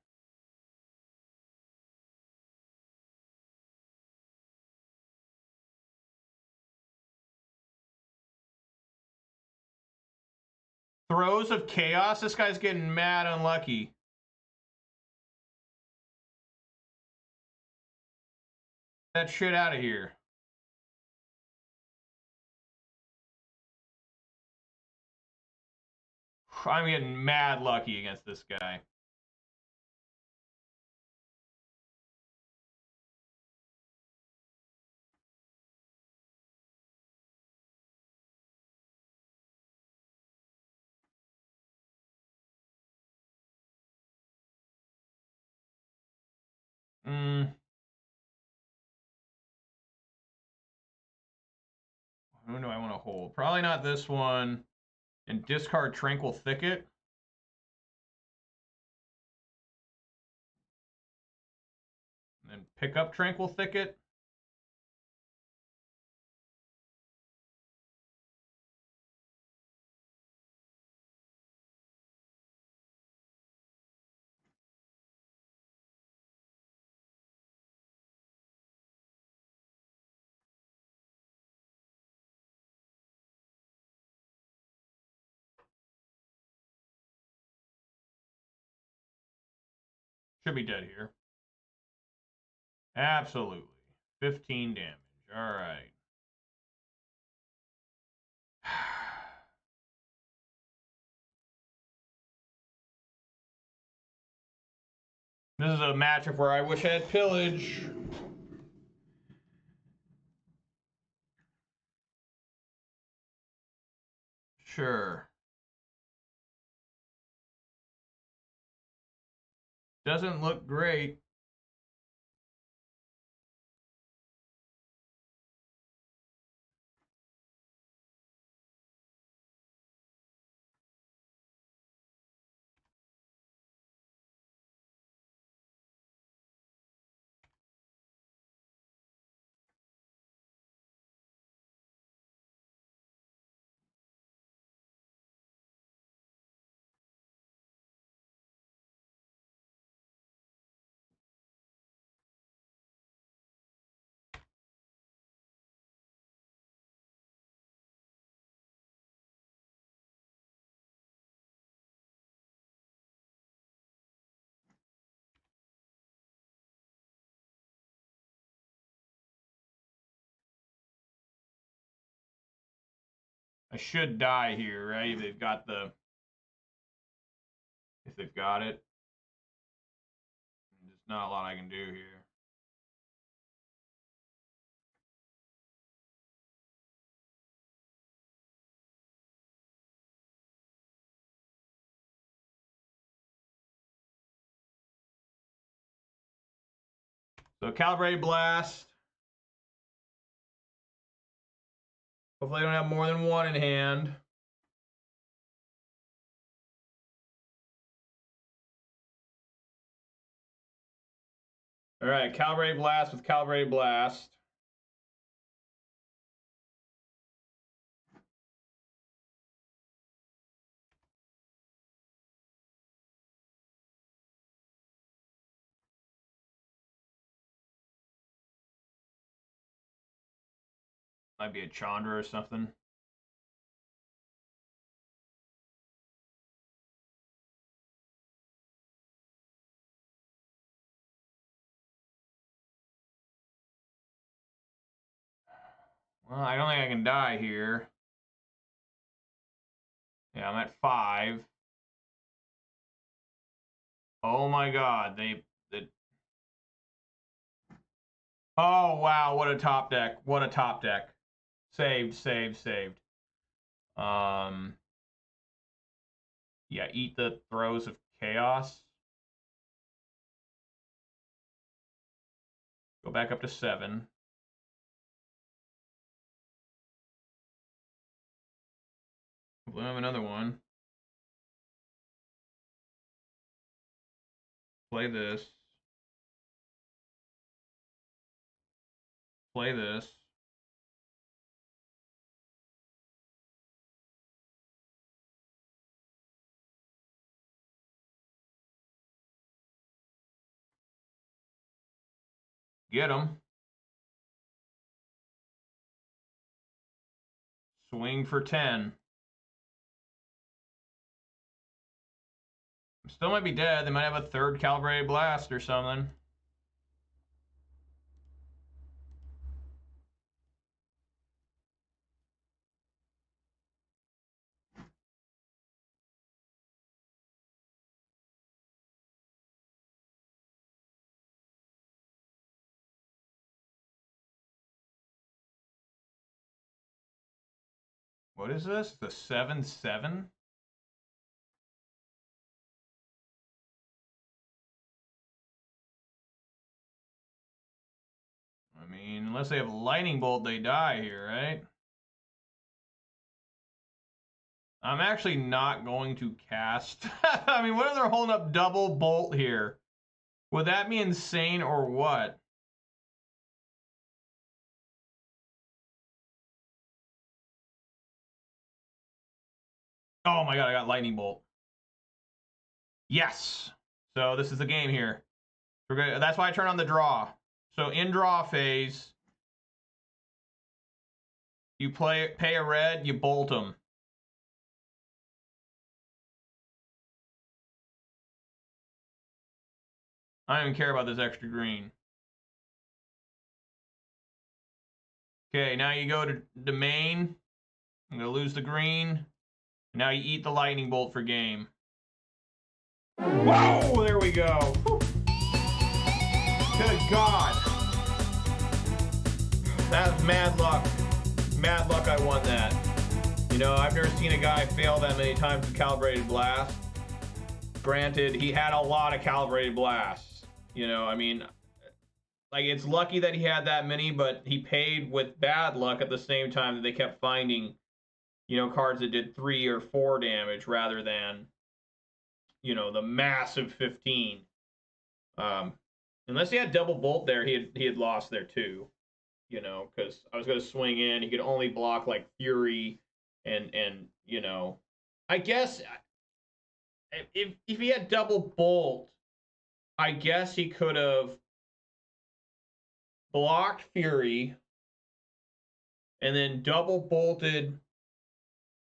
Throes of Chaos? This guy's getting mad unlucky. That shit out of here. I'm getting mad lucky against this guy. Who do I want to hold? Probably not this one. And discard Tranquil Thicket. And then pick up Tranquil Thicket. Should be dead here. Absolutely. 15 damage. All right. This is a matchup where I wish I had Pillage. Sure. Doesn't look great. I should die here, right? If they've got the... If they've got it. There's not a lot I can do here. So Calibrated Blast. Hopefully I don't have more than one in hand. All right, Calibrated Blast with Calibrated Blast. Might be a Chandra or something. Well, I don't think I can die here. Yeah, I'm at 5. Oh my god, they oh wow, what a top deck. What a top deck. Saved, saved, saved. Yeah, eat the throes of chaos. Go back up to 7. We'll have another one. Play this. Play this. Get him. Swing for 10. Still might be dead. They might have a third Calibrated Blast or something. What is this? The 7/7? I mean, unless they have lightning bolt, they die here, right? I'm actually not going to cast. I mean, what if they're holding up double bolt here? Would that be insane or what? Oh my god, I got lightning bolt. Yes. So this is the game here. That's why I turn on the draw. So in draw phase, you pay a red, you bolt them. I don't even care about this extra green. Okay, now you go to the main. I'm gonna lose the green. Now you eat the lightning bolt for game. Whoa! There we go. Whew. Good God. That's mad luck. Mad luck I won that. You know, I've never seen a guy fail that many times with Calibrated Blast. Granted, he had a lot of Calibrated Blasts. You know, I mean, like, it's lucky that he had that many, but he paid with bad luck at the same time that they kept finding, you know, cards that did 3 or 4 damage rather than, you know, the massive 15. Unless he had double bolt there, he had lost there too. You know, because I was going to swing in. He could only block, like, Fury and you know. I guess if he had double bolt, I guess he could have blocked Fury and then double bolted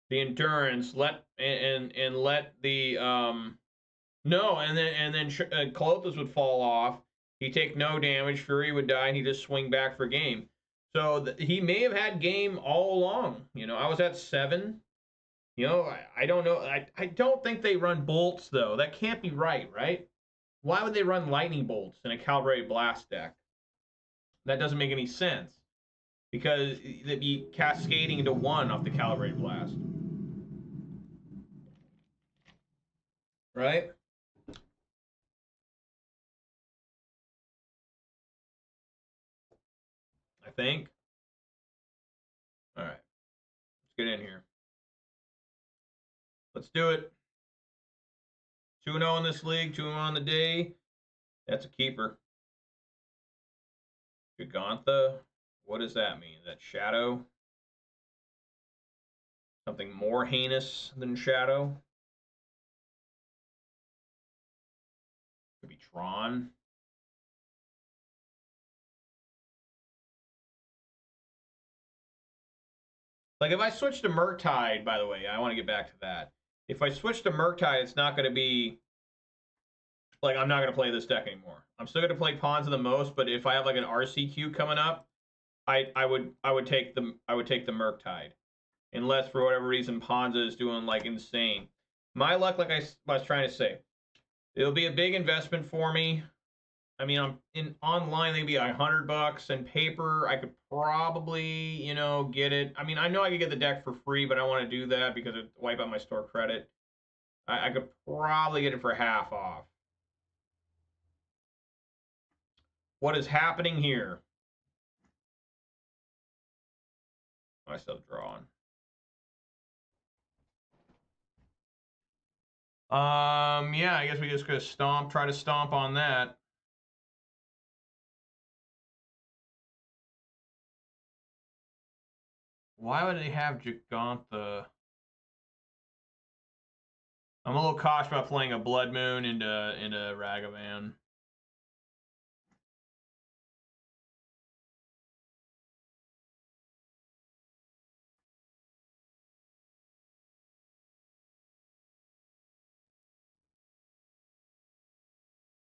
the endurance, let the no, and then Clothis would fall off. He'd take no damage. Fury would die, and he'd just swing back for game. So he may have had game all along. You know, I was at 7. You know, I don't know. I don't think they run bolts though. That can't be right, right? Why would they run lightning bolts in a Calibrated Blast deck? That doesn't make any sense because they'd be cascading into 1 off the Calibrated Blast. Right? I think. All right. Let's get in here. Let's do it. 2-0 in this league, 2-0 on the day. That's a keeper. Gigantha. What does that mean? Is that Shadow? Something more heinous than Shadow? Could be Tron. Like, if I switch to Murktide, by the way, I want to get back to that. If I switch to Murktide, it's not going to be... Like, I'm not going to play this deck anymore. I'm still going to play Ponza the most, but if I have, like, an RCQ coming up, I would take the Murktide. Unless, for whatever reason, Ponza is doing, like, insane. My luck, like I was trying to say, it'll be a big investment for me. I mean, I'm in online, maybe $100, and paper, I could probably, you know, get it. I mean, I know I could get the deck for free, but I want to do that because it wipe out my store credit. I could probably get it for half off. What is happening here? Oh, I still drawing. Yeah, I guess we just gonna try to stomp on that. Why would they have Gigantha? I'm a little cautious about playing a Blood Moon into Ragavan.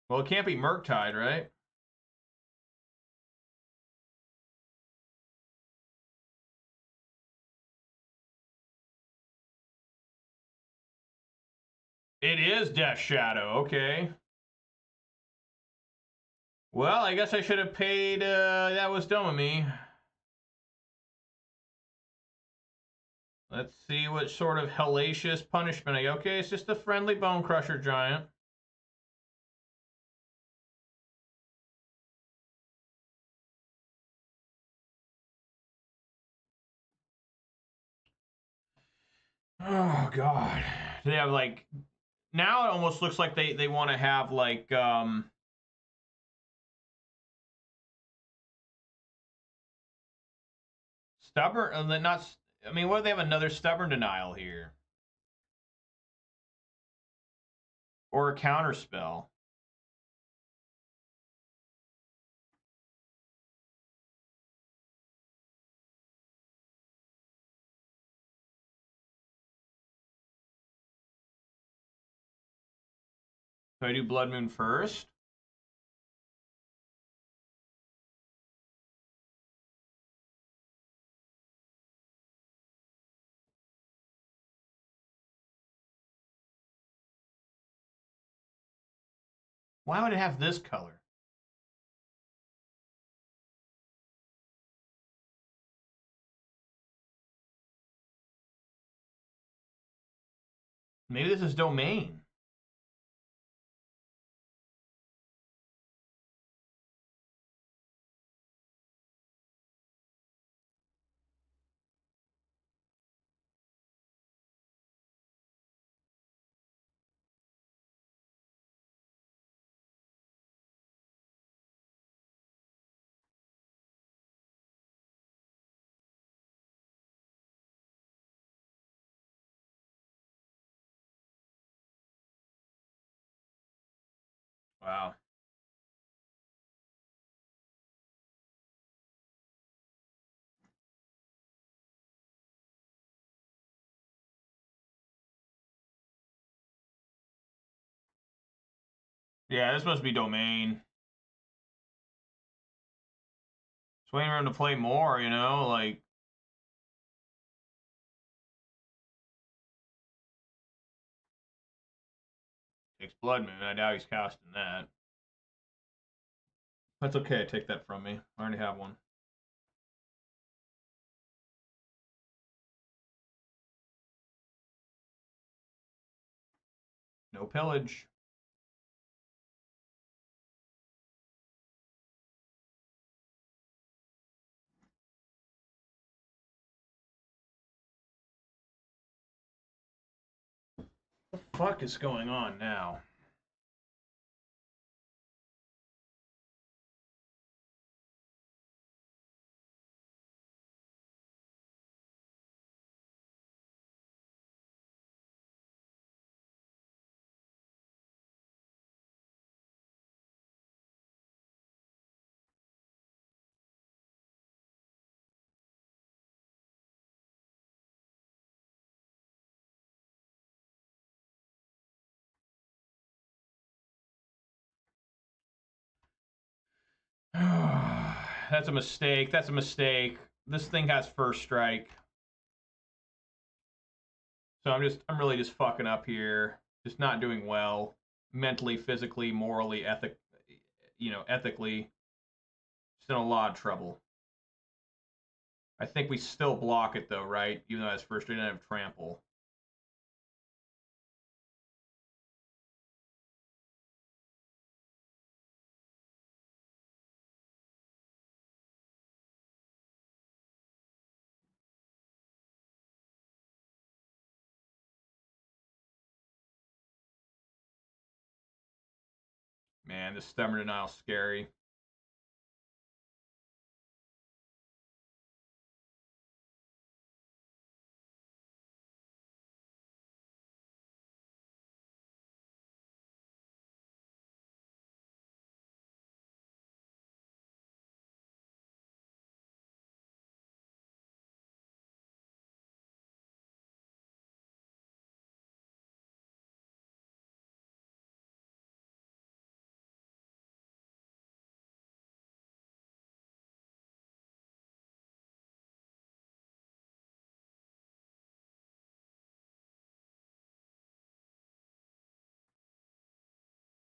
Well, it can't be Murktide, right? It is Death Shadow, okay. Well, I guess I should have paid, that was dumb of me. Let's see what sort of hellacious punishment okay, it's just a friendly Bone Crusher Giant. Oh god. Do they have like now it almost looks like they want to have like stubborn not I mean what if they have another stubborn denial here? Or a counter spell. So I do Blood Moon first. Why would it have this color? Maybe this is domain. Wow. Yeah, this must be domain. Just waiting for him to play more, you know, like takes Blood Moon. I doubt he's casting that. That's okay. Take that from me. I already have one. No pillage. What the fuck is going on now? That's a mistake. That's a mistake. This thing has first strike. So I'm really just fucking up here. Just not doing well. Mentally, physically, morally, ethically. Just in a lot of trouble. I think we still block it though, right? Even though that's first strike, didn't have trample. Man, this stubborn denial's scary.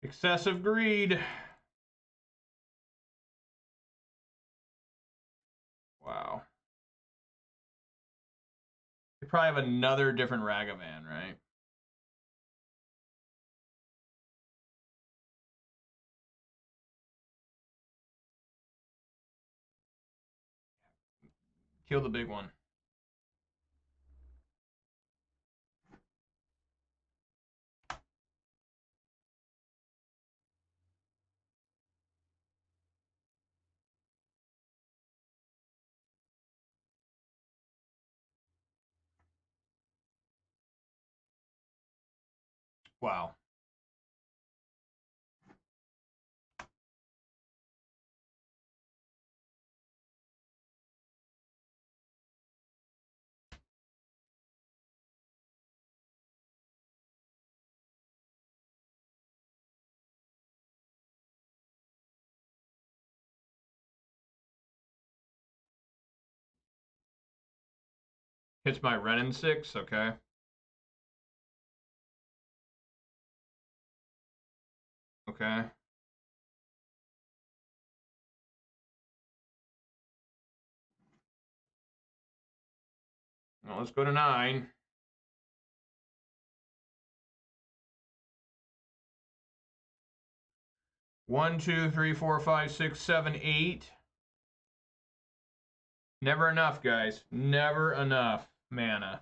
Excessive greed. Wow. We probably have another different Ragavan, right? Kill the big one. Wow. Hits my red and 6, okay. Okay. Well, let's go to 9. One, 2, 3, 4, 5, 6, 7, 8. Never enough, guys. Never enough mana.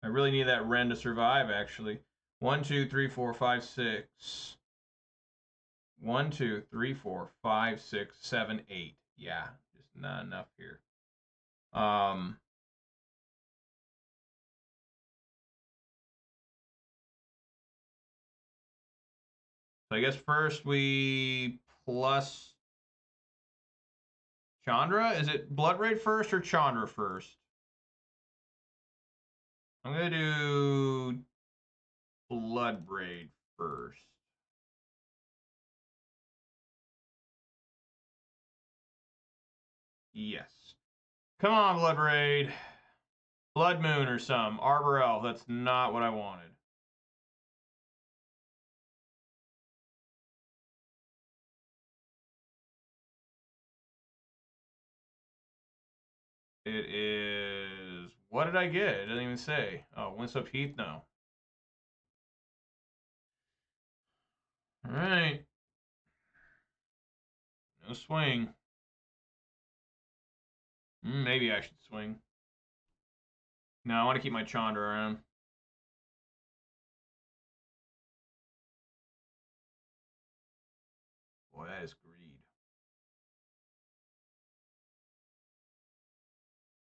I really need that Ren to survive, actually. 1, 2, 3, 4, 5, 6. 1, 2, 3, 4, 5, 6, 7, 8. Yeah, just not enough here. So I guess first we plus Chandra. Is it Blood Raid first or Chandra first? I'm going to do Blood Raid first. Yes. Come on, Blood Raid. Blood Moon or some. Arbor Elf. That's not what I wanted. It is... What did I get? It doesn't even say. Oh, Windswept Heath? No. Alright. No swing. Maybe I should swing. No, I want to keep my Chandra around. Boy, that is greed.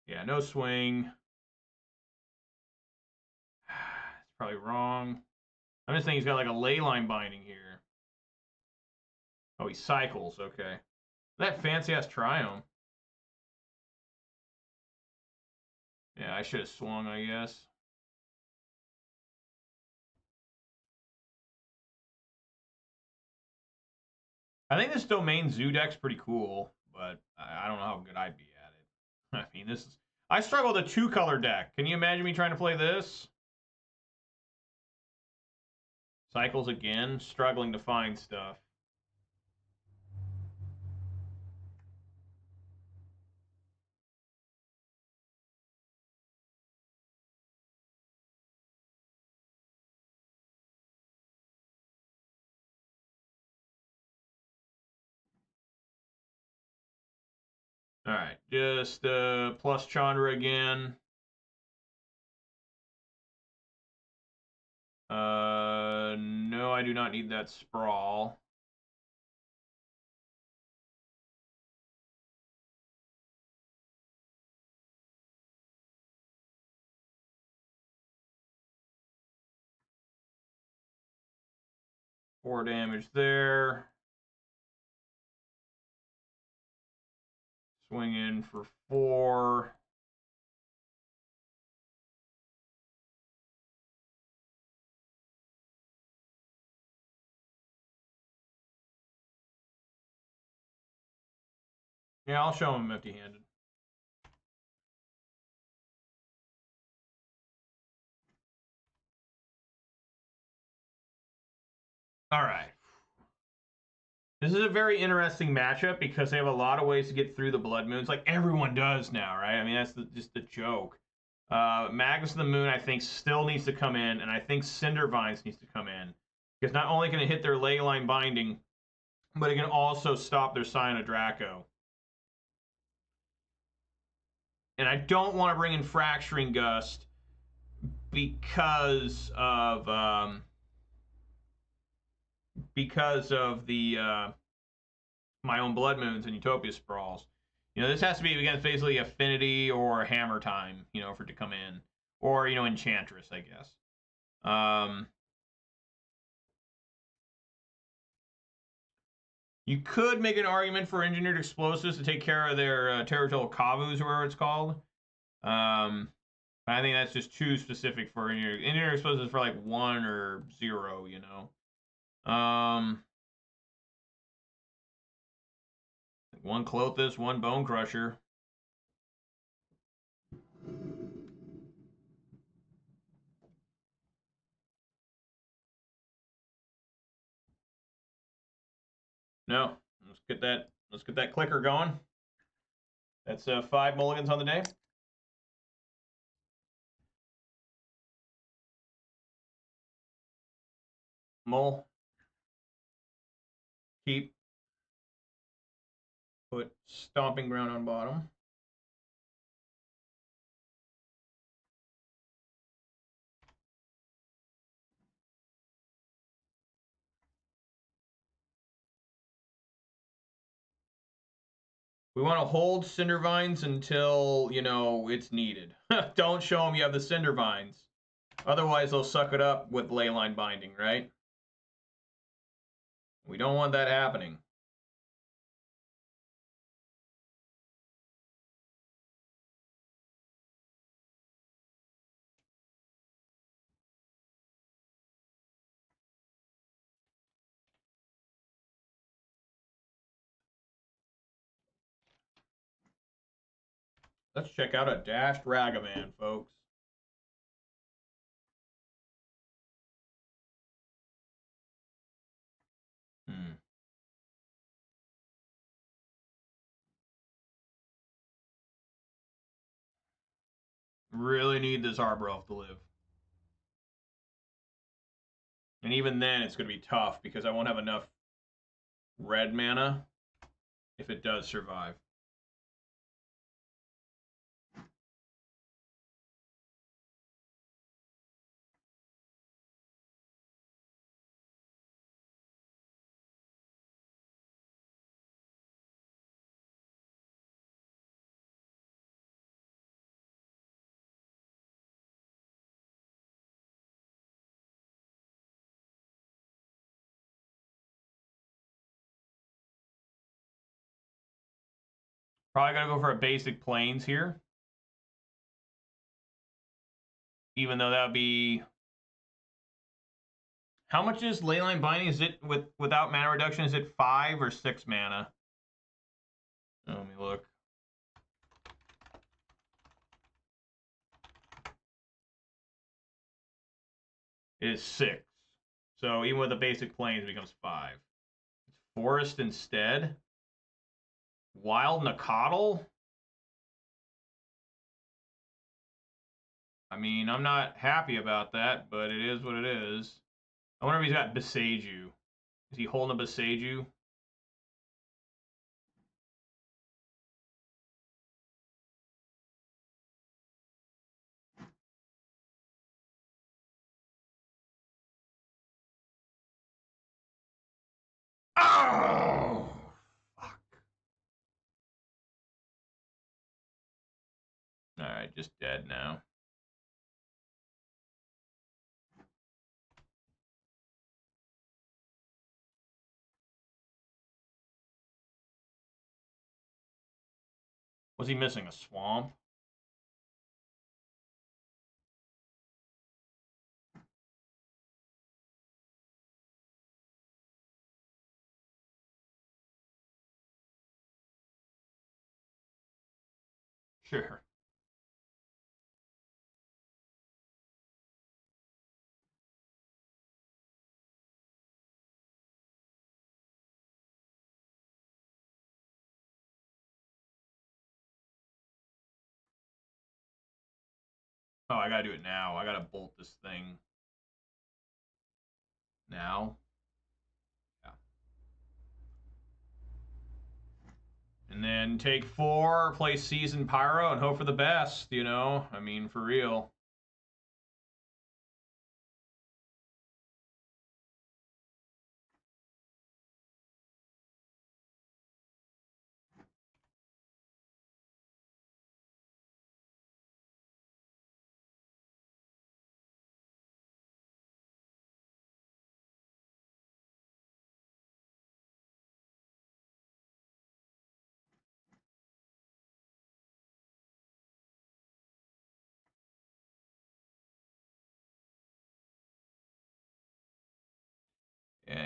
Yeah, no swing. It's probably wrong. I'm just thinking he's got like a leyline binding here. Oh, he cycles. Okay. That fancy-ass Triome. Yeah, I should have swung, I guess. I think this domain zoo deck's pretty cool, but I don't know how good I'd be at it. I mean, this is... I struggle with a 2-color deck. Can you imagine me trying to play this? Cycles again, struggling to find stuff. All right, just plus Chandra again. No, I do not need that sprawl. Four damage there. Swing in for 4. Yeah, I'll show him empty-handed. All right. This is a very interesting matchup because they have a lot of ways to get through the Blood Moons. Like everyone does now, right? I mean, that's just the joke. Magus of the Moon, I think, still needs to come in, and I think Cinder Vines needs to come in. Because not only can it hit their leyline binding, but it can also stop their Scion of Draco. And I don't want to bring in Fracturing Gust because of the my own Blood Moons and Utopia Sprawls. You know, this has to be against basically Affinity or Hammer Time, you know, for it to come in. Or, you know, Enchantress, I guess. You could make an argument for engineered explosives to take care of their territorial kavus, or whatever it's called. I think that's just too specific for engineered explosives for like 1 or 0, you know. One Clothis, one Bone Crusher. No, let's get that clicker going. That's 5 mulligans on the day. Mull. Keep. Put Stomping Ground on bottom. We want to hold Cinder Vines until, you know, it's needed. Don't show them you have the Cinder Vines. Otherwise, they'll suck it up with Leyline Binding, right? We don't want that happening. Let's check out a dashed Ragavan, folks. Really need this Arbor Elf to live. And even then, it's going to be tough because I won't have enough red mana if it does survive. Probably got to go for a basic Plains here. Even though that would be... How much is Leyline Binding? Is it, without mana reduction, is it 5 or 6 mana? Oh, let me look. It is 6. So even with the basic Plains, it becomes 5. It's Forest instead. Wild Nacatl? I mean, I'm not happy about that, but it is what it is. I wonder if he's got Beseiju. Is he holding a Beseiju? Oh! Fuck. Alright, just dead now. Was he missing a swamp? Sure. Oh, I gotta do it now. I gotta bolt this thing now. Yeah. And then take 4, play Season Pyro, and hope for the best, you know? I mean, for real.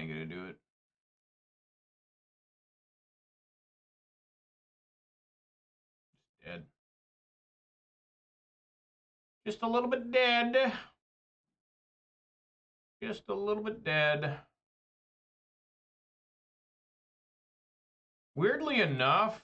ain't gonna do it. Dead. Just a little bit dead. Just a little bit dead. Weirdly enough,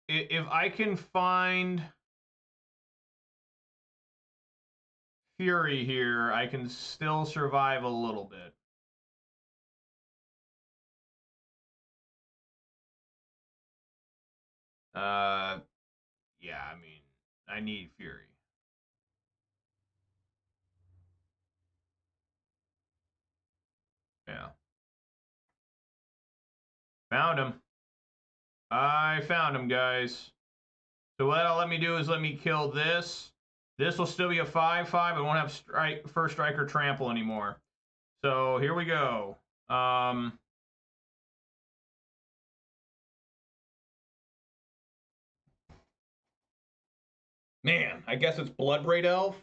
if I can find Fury here, I can still survive a little bit. Yeah, I mean, I need Fury. Yeah. Found him. I found him, guys. So what that'll let me do is let me kill this. This will still be a 5/5. I won't have first striker trample anymore. So here we go. Man, I guess it's Bloodbraid Elf.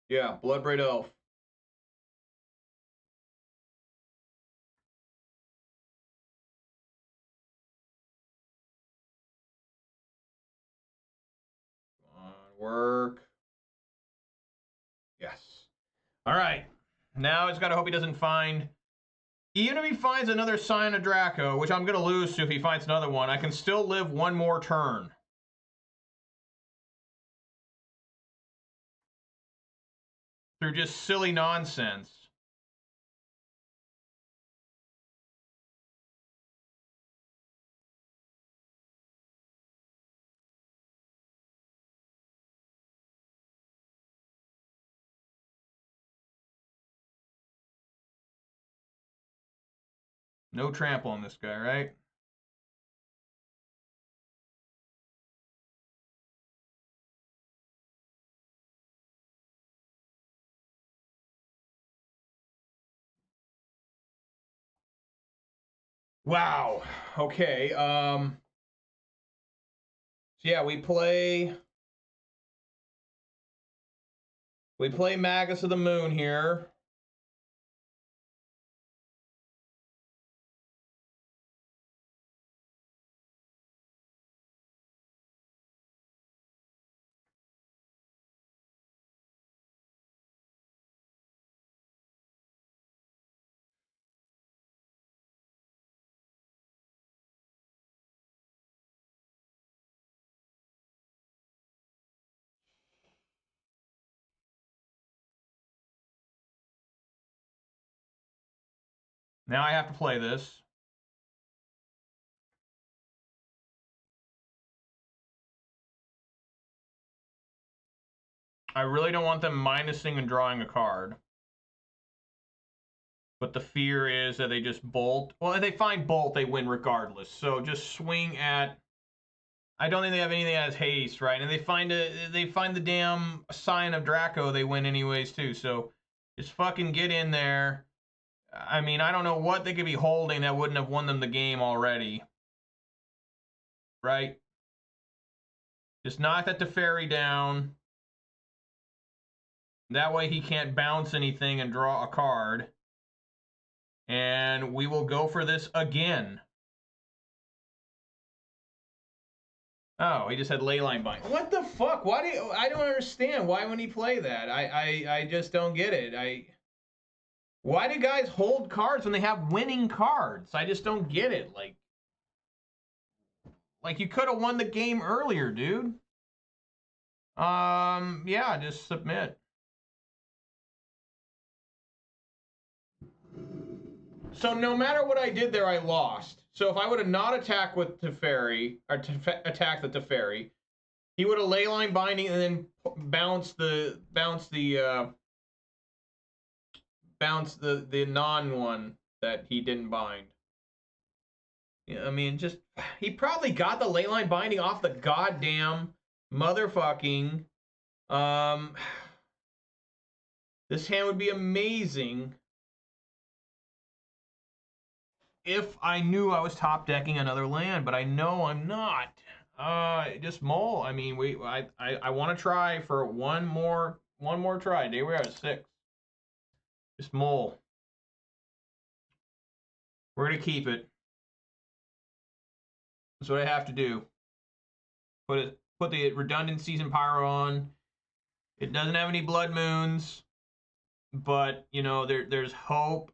Yeah, Bloodbraid Elf. Come on, work. Yes. All right. Now it's got to hope he doesn't find... Even if he finds another Sign of Draco, which I'm going to lose to if he finds another one, I can still live one more turn. Through just silly nonsense. No trample on this guy, right? Wow. Okay. So yeah, we play Magus of the Moon here. Now I have to play this. I really don't want them minusing and drawing a card. But the fear is that they just bolt. Well, if they find bolt, they win regardless. So just swing at... I don't think they have anything that has haste, right? And they find the damn Sign of Draco, they win anyways too. So just fucking get in there. I mean, I don't know what they could be holding that wouldn't have won them the game already. Right? Just knock that Teferi down. That way he can't bounce anything and draw a card. And we will go for this again. Oh, he just had Leyline Bind. What the fuck? Why do you, I don't understand. Why wouldn't he play that? I just don't get it. Why do guys hold cards when they have winning cards? I just don't get it. Like you could have won the game earlier, dude. Yeah, just submit. So no matter what I did there, I lost. So if I would have not attacked with Teferi, or attacked the Teferi, he would have Leyline Binding and then bounce the non-one that he didn't bind. Yeah, I mean, just he probably got the Leyline Binding off the goddamn motherfucking, this hand would be amazing if I knew I was top decking another land, but I know I'm not. Just mull. I mean, I want to try for one more try. There we are, 6. Just mull. We're gonna keep it. That's what I have to do. Put the redundant season pyro on. It doesn't have any blood moons, but you know there's hope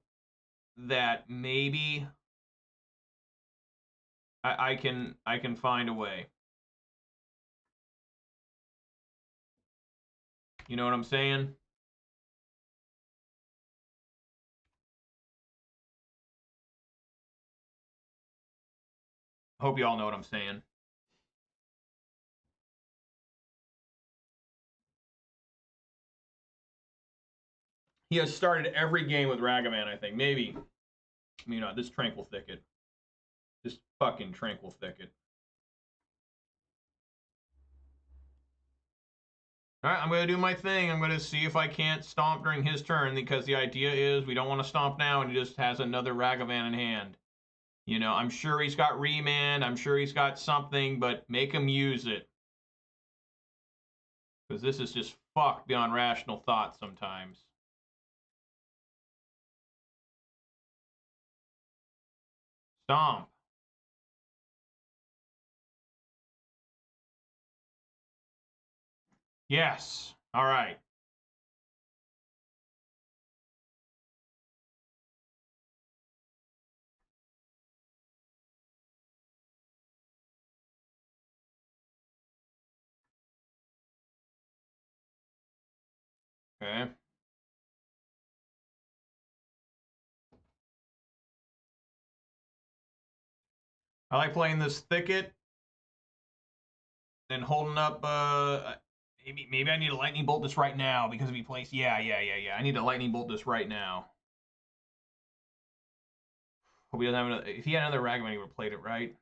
that maybe I can find a way. You know what I'm saying? Hope you all know what I'm saying. He has started every game with Ragavan, I think. Maybe. You know, this Tranquil Thicket. This fucking Tranquil Thicket. Alright, I'm going to do my thing. I'm going to see if I can't stomp during his turn, because the idea is we don't want to stomp now and he just has another Ragavan in hand. You know, I'm sure he's got Remand. I'm sure he's got something, but make him use it. Because this is just fucked beyond rational thought sometimes. Stomp. Yes. All right. Okay. I like playing this Thicket and holding up. Maybe I need to lightning bolt this right now because if he plays, yeah. I need to lightning bolt this right now. Hope he doesn't have another. If he had another Ragavan, he would have played it right.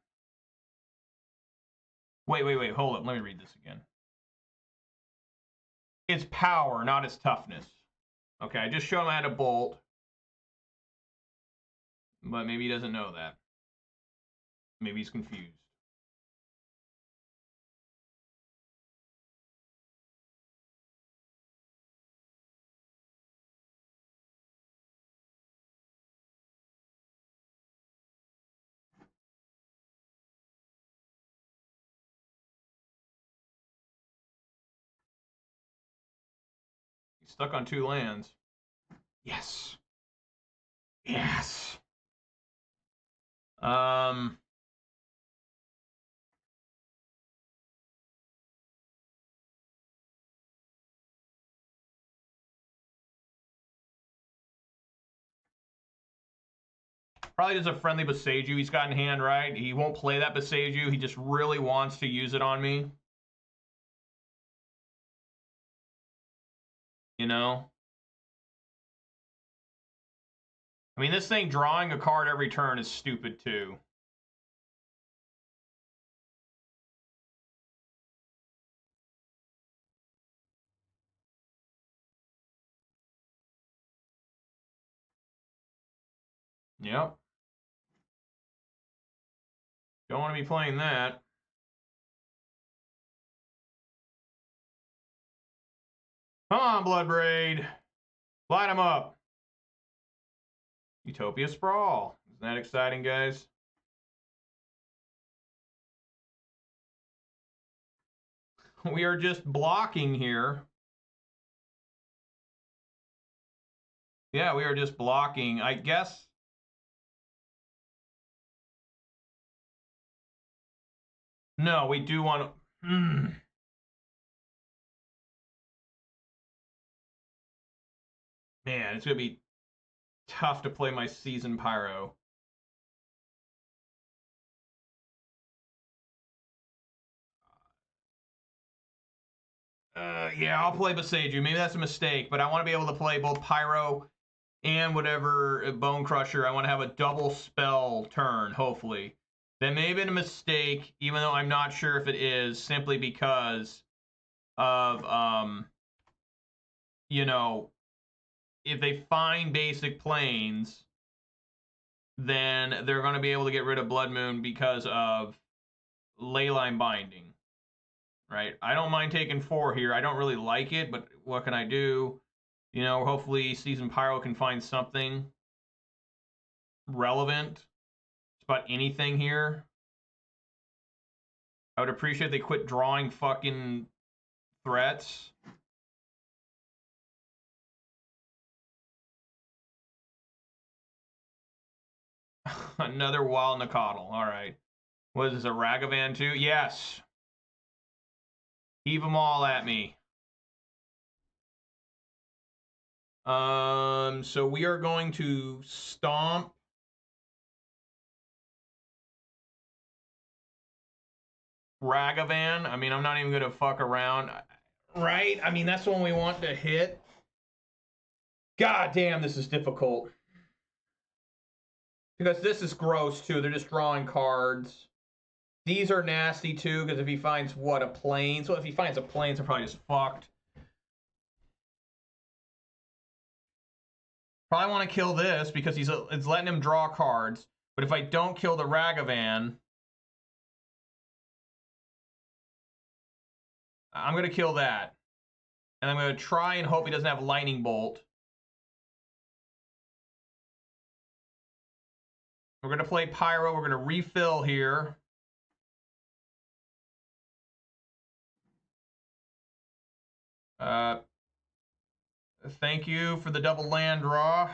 Wait. Hold up. Let me read this again. It's power, not its toughness. Okay, I just showed him I had a bolt, but maybe he doesn't know that. Maybe he's confused. He's stuck on 2 lands. Yes. Yes. Probably just a friendly Boseiju he's got in hand, right? He won't play that Boseiju. He just really wants to use it on me. You know? I mean, this thing drawing a card every turn is stupid, too. Yep. Don't want to be playing that. Come on, Bloodbraid. Light him up. Utopia Sprawl. Isn't that exciting, guys? We are just blocking here. Yeah, we are just blocking. I guess. No, we do want to. Man, it's going to be tough to play my Season Pyro. Yeah, I'll play Boseiju. Maybe that's a mistake, but I want to be able to play both Pyro and whatever Bone Crusher. I want to have a double spell turn, hopefully. That may have been a mistake, even though I'm not sure if it is, simply because of, you know, if they find basic planes, then they're going to be able to get rid of Blood Moon because of Leyline Binding, right? I don't mind taking 4 here. I don't really like it, but what can I do? You know, hopefully Season Pyro can find something relevant. Just about anything here. I would appreciate if they quit drawing fucking threats. Another Wild Nicodle. All right. What is this, a Ragavan too? Yes. Heave them all at me. So we are going to stomp. Ragavan. I mean, I'm not even going to fuck around. Right? I mean, that's the one we want to hit. God damn, this is difficult. Because this is gross, too. They're just drawing cards. These are nasty, too, because if he finds, what, a plane? So if he finds a plane, they're probably just fucked. Probably want to kill this because it's letting him draw cards. But if I don't kill the Ragavan, I'm going to kill that. And I'm going to try and hope he doesn't have Lightning Bolt. We're going to play Pyro. We're going to refill here. Thank you for the double land draw.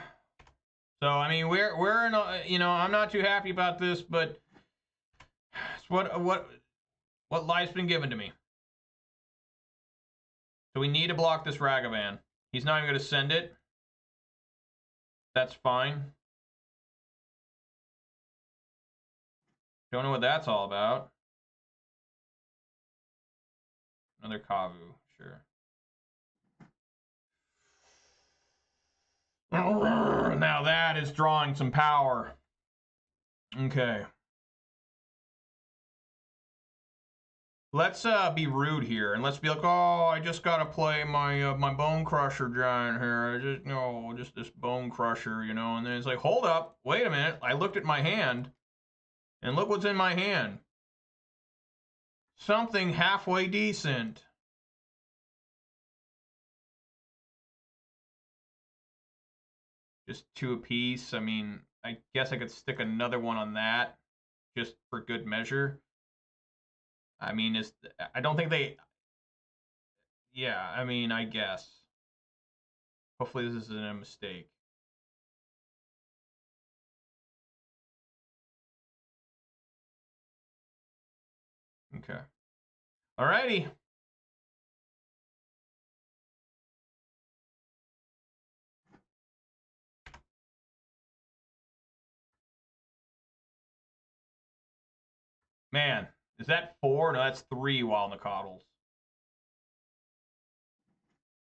So, I mean, we're in a, you know, I'm not too happy about this, but it's what life's been given to me. So we need to block this Ragavan. He's not even going to send it. That's fine. Don't know what that's all about. Another Kavu, sure. Now that is drawing some power. Okay. Let's be rude here, and let's be like, oh, I just gotta play my my Bone Crusher giant here. Just this Bone Crusher, you know. And then it's like, hold up, wait a minute. I looked at my hand, and look what's in my hand. Something halfway decent. Just 2 apiece. I mean, I guess I could stick another one on that, just for good measure. I mean, I don't think they... Yeah, I mean, I guess. Hopefully this isn't a mistake. Okay. Alrighty. Man, is that 4? No, that's 3 Wild Nicodles.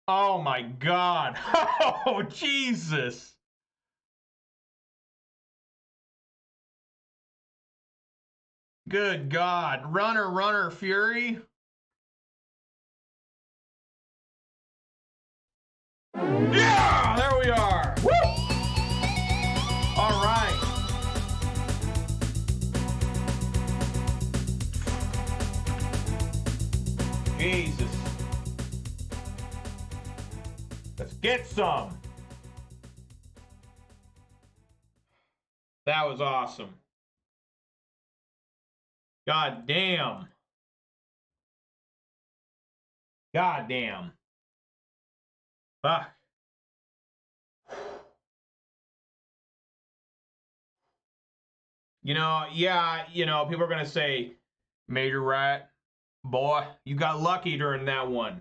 Oh my god. Oh, Jesus. Good God. Runner, Fury. Yeah! There we are. Woo! All right. Jesus. Let's get some. That was awesome. God damn. God damn. Fuck. You know, yeah, you know, people are going to say, Major Rat, boy, you got lucky during that one.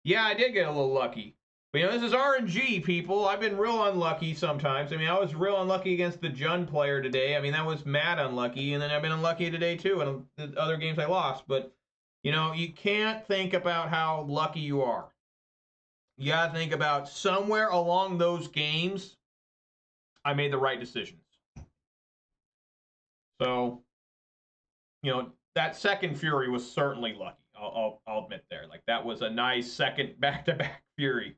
Yeah, I did get a little lucky. But, you know, this is RNG, people. I've been real unlucky sometimes. I mean, I was real unlucky against the Jund player today. I mean, that was mad unlucky. And then I've been unlucky today, too, in the other games I lost. But, you know, you can't think about how lucky you are. You got to think about somewhere along those games, I made the right decisions. So, that second Fury was certainly lucky. I'll admit there. Like, that was a nice second back-to-back Fury.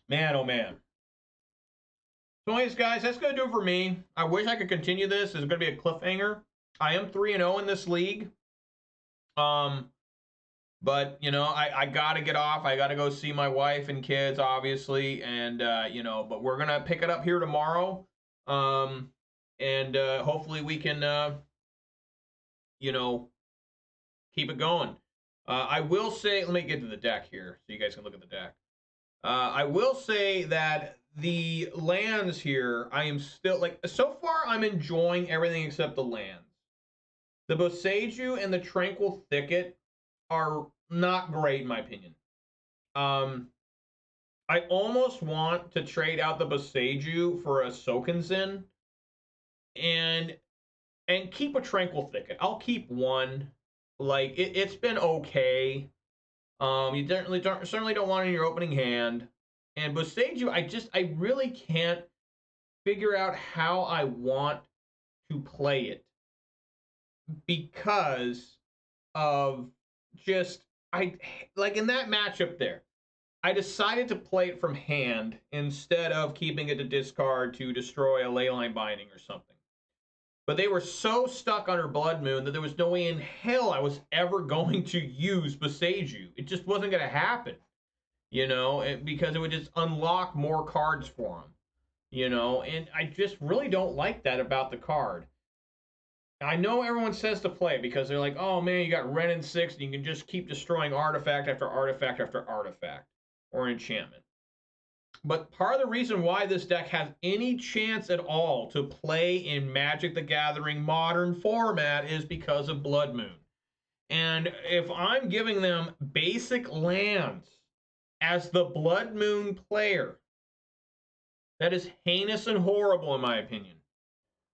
Man, oh man. So anyways, guys, that's going to do it for me. I wish I could continue this. It's going to be a cliffhanger. I am 3-0 in this league. But, I got to get off. I got to go see my wife and kids, obviously. And, but we're going to pick it up here tomorrow. And hopefully we can, keep it going. I will say, let me get to the deck here so you guys can look at the deck. I will say that the lands here, I am still, so far I'm enjoying everything except the lands. The Boseiju and the Tranquil Thicket are not great in my opinion. I almost want to trade out the Boseiju for a Sokensin and keep a Tranquil Thicket. I'll keep one. Like, it's been okay. You certainly don't want it in your opening hand. And Boseiju, I really can't figure out how I want to play it because of just, like in that matchup there, I decided to play it from hand instead of keeping it to discard to destroy a Leyline Binding or something. But they were so stuck under Blood Moon that there was no way in hell I was ever going to use Boseiju. It just wasn't going to happen, because it would just unlock more cards for them, and I just really don't like that about the card. I know everyone says to play it because they're like, oh man, you got Ren and 6 and you can just keep destroying artifact after artifact after artifact or enchantment. But part of the reason why this deck has any chance at all to play in Magic the Gathering modern format is because of Blood Moon. And if I'm giving them basic lands as the Blood Moon player, that is heinous and horrible in my opinion.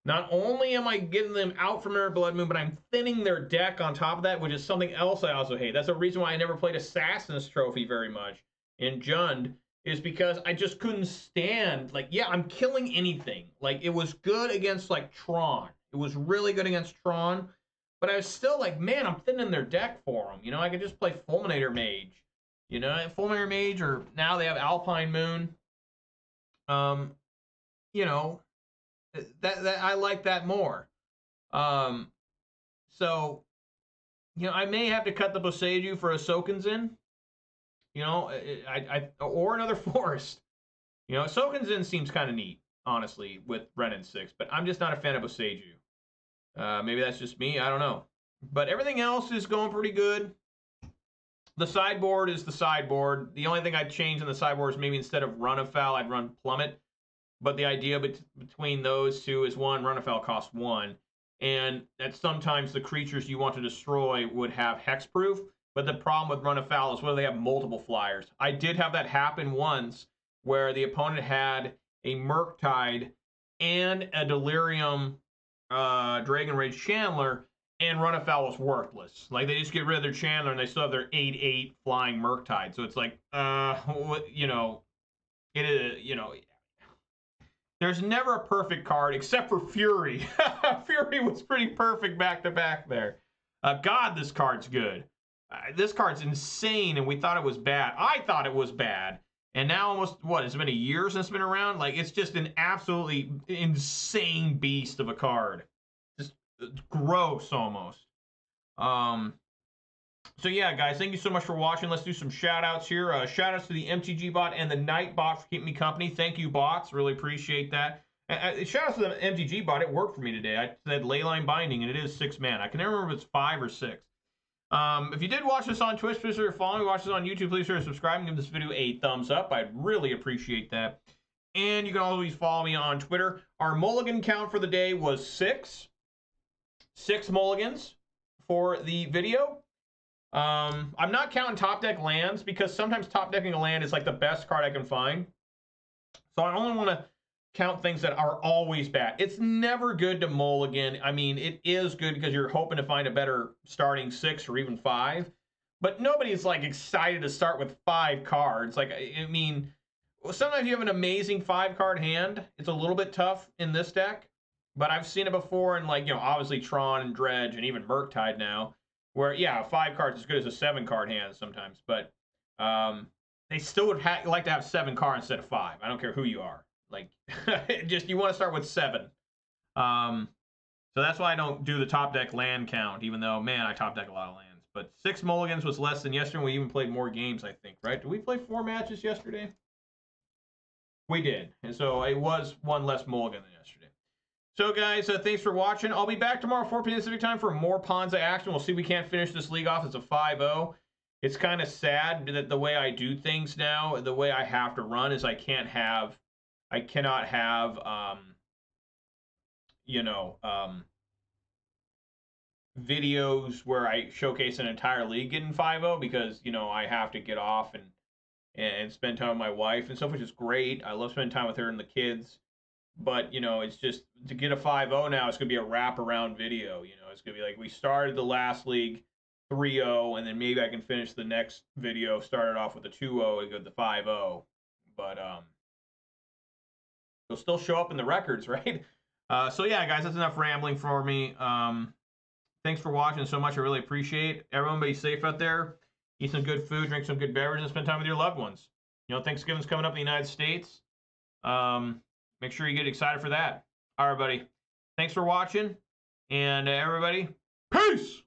Not only am I getting them out from their Blood Moon, but I'm thinning their deck on top of that, which is something else I also hate. That's a reason why I never played Assassin's Trophy very much in Jund, is because I just couldn't stand, yeah, I'm killing anything. Like, it was good against, Tron. It was really good against Tron, but I was still like, man, I'm thinning their deck for them. I could just play Fulminator Mage. Fulminator Mage, or now they have Alpine Moon. That I like that more. So, I may have to cut the Boseiju for a Sokensin. Or another forest. Sokensin seems kind of neat, honestly, with Ren and 6, but I'm just not a fan of Boseiju. Maybe that's just me, I don't know. But everything else is going pretty good. The sideboard is the sideboard. The only thing I'd change in the sideboard is maybe instead of Run Afoul, I'd run Plummet. But the idea between those two is, one, Run Afoul costs 1, and that sometimes the creatures you want to destroy would have hexproof. But the problem with Run Afoul is whether they have multiple flyers. I did have that happen once where the opponent had a Murktide and a Delirium Dragon Rage Chandler, and Run Afoul was worthless. Like, they just get rid of their Chandler and they still have their 8/8 flying Murktide. So it's like, it is, there's never a perfect card except for Fury. Fury was pretty perfect back to back there. God, this card's good. This card's insane, and we thought it was bad. I thought it was bad. And now almost, it's been a year since it's been around? Like, it's just an absolutely insane beast of a card. Just gross, almost. So, yeah, guys, thank you so much for watching. Let's do some shout-outs here. Shout-outs to the MTG bot and the Night bot for keeping me company. Thank you, bots. Really appreciate that. Shout-outs to the MTG bot. It worked for me today. I said Leyline Binding, and it is 6 mana. I can never remember if it's 5 or 6. If you did watch this on Twitch, please consider following. Watch this on YouTube, please consider subscribing. Give this video a thumbs up. I'd really appreciate that. And you can always follow me on Twitter. Our mulligan count for the day was 6. 6 mulligans for the video. I'm not counting top deck lands because sometimes top decking a land is like the best card I can find. So I only want to count things that are always bad. It's never good to mulligan. I mean, it is good because you're hoping to find a better starting 6 or even 5. But nobody's like excited to start with 5 cards. Like, I mean, sometimes you have an amazing 5-card hand. It's a little bit tough in this deck, but I've seen it before in, like, you know, obviously Tron and Dredge and even Murktide now, where, yeah, 5 cards is as good as a 7-card hand sometimes, but they still would like to have 7 cards instead of 5. I don't care who you are. Like, just you want to start with 7. So that's why I don't do the top deck land count, even though, man, I top deck a lot of lands. But 6 mulligans was less than yesterday. We even played more games, I think, right? Did we play 4 matches yesterday? We did. And so it was 1 less mulligan than yesterday. So, guys, thanks for watching. I'll be back tomorrow, 4 p.m. Pacific time, for more Ponza action. We'll see if we can't finish this league off as a 5-0. It's kind of sad that the way I do things now, the way I have to run, is I cannot have, videos where I showcase an entire league getting 5-0 because, you know, I have to get off and spend time with my wife and stuff, which is great. I love spending time with her and the kids. But, you know, it's just to get a 5-0 now, it's going to be a wraparound video. You know, it's going to be like we started the last league 3-0, and then maybe I can finish the next video, started off with a 2-0 and go to the 5-0. But it'll still show up in the records, right? So, yeah, guys, that's enough rambling for me. Thanks for watching so much. I really appreciate it. Everyone be safe out there. Eat some good food, drink some good beverages, and spend time with your loved ones. You know, Thanksgiving's coming up in the United States. Make sure you get excited for that. All right, buddy. Thanks for watching. And everybody, peace!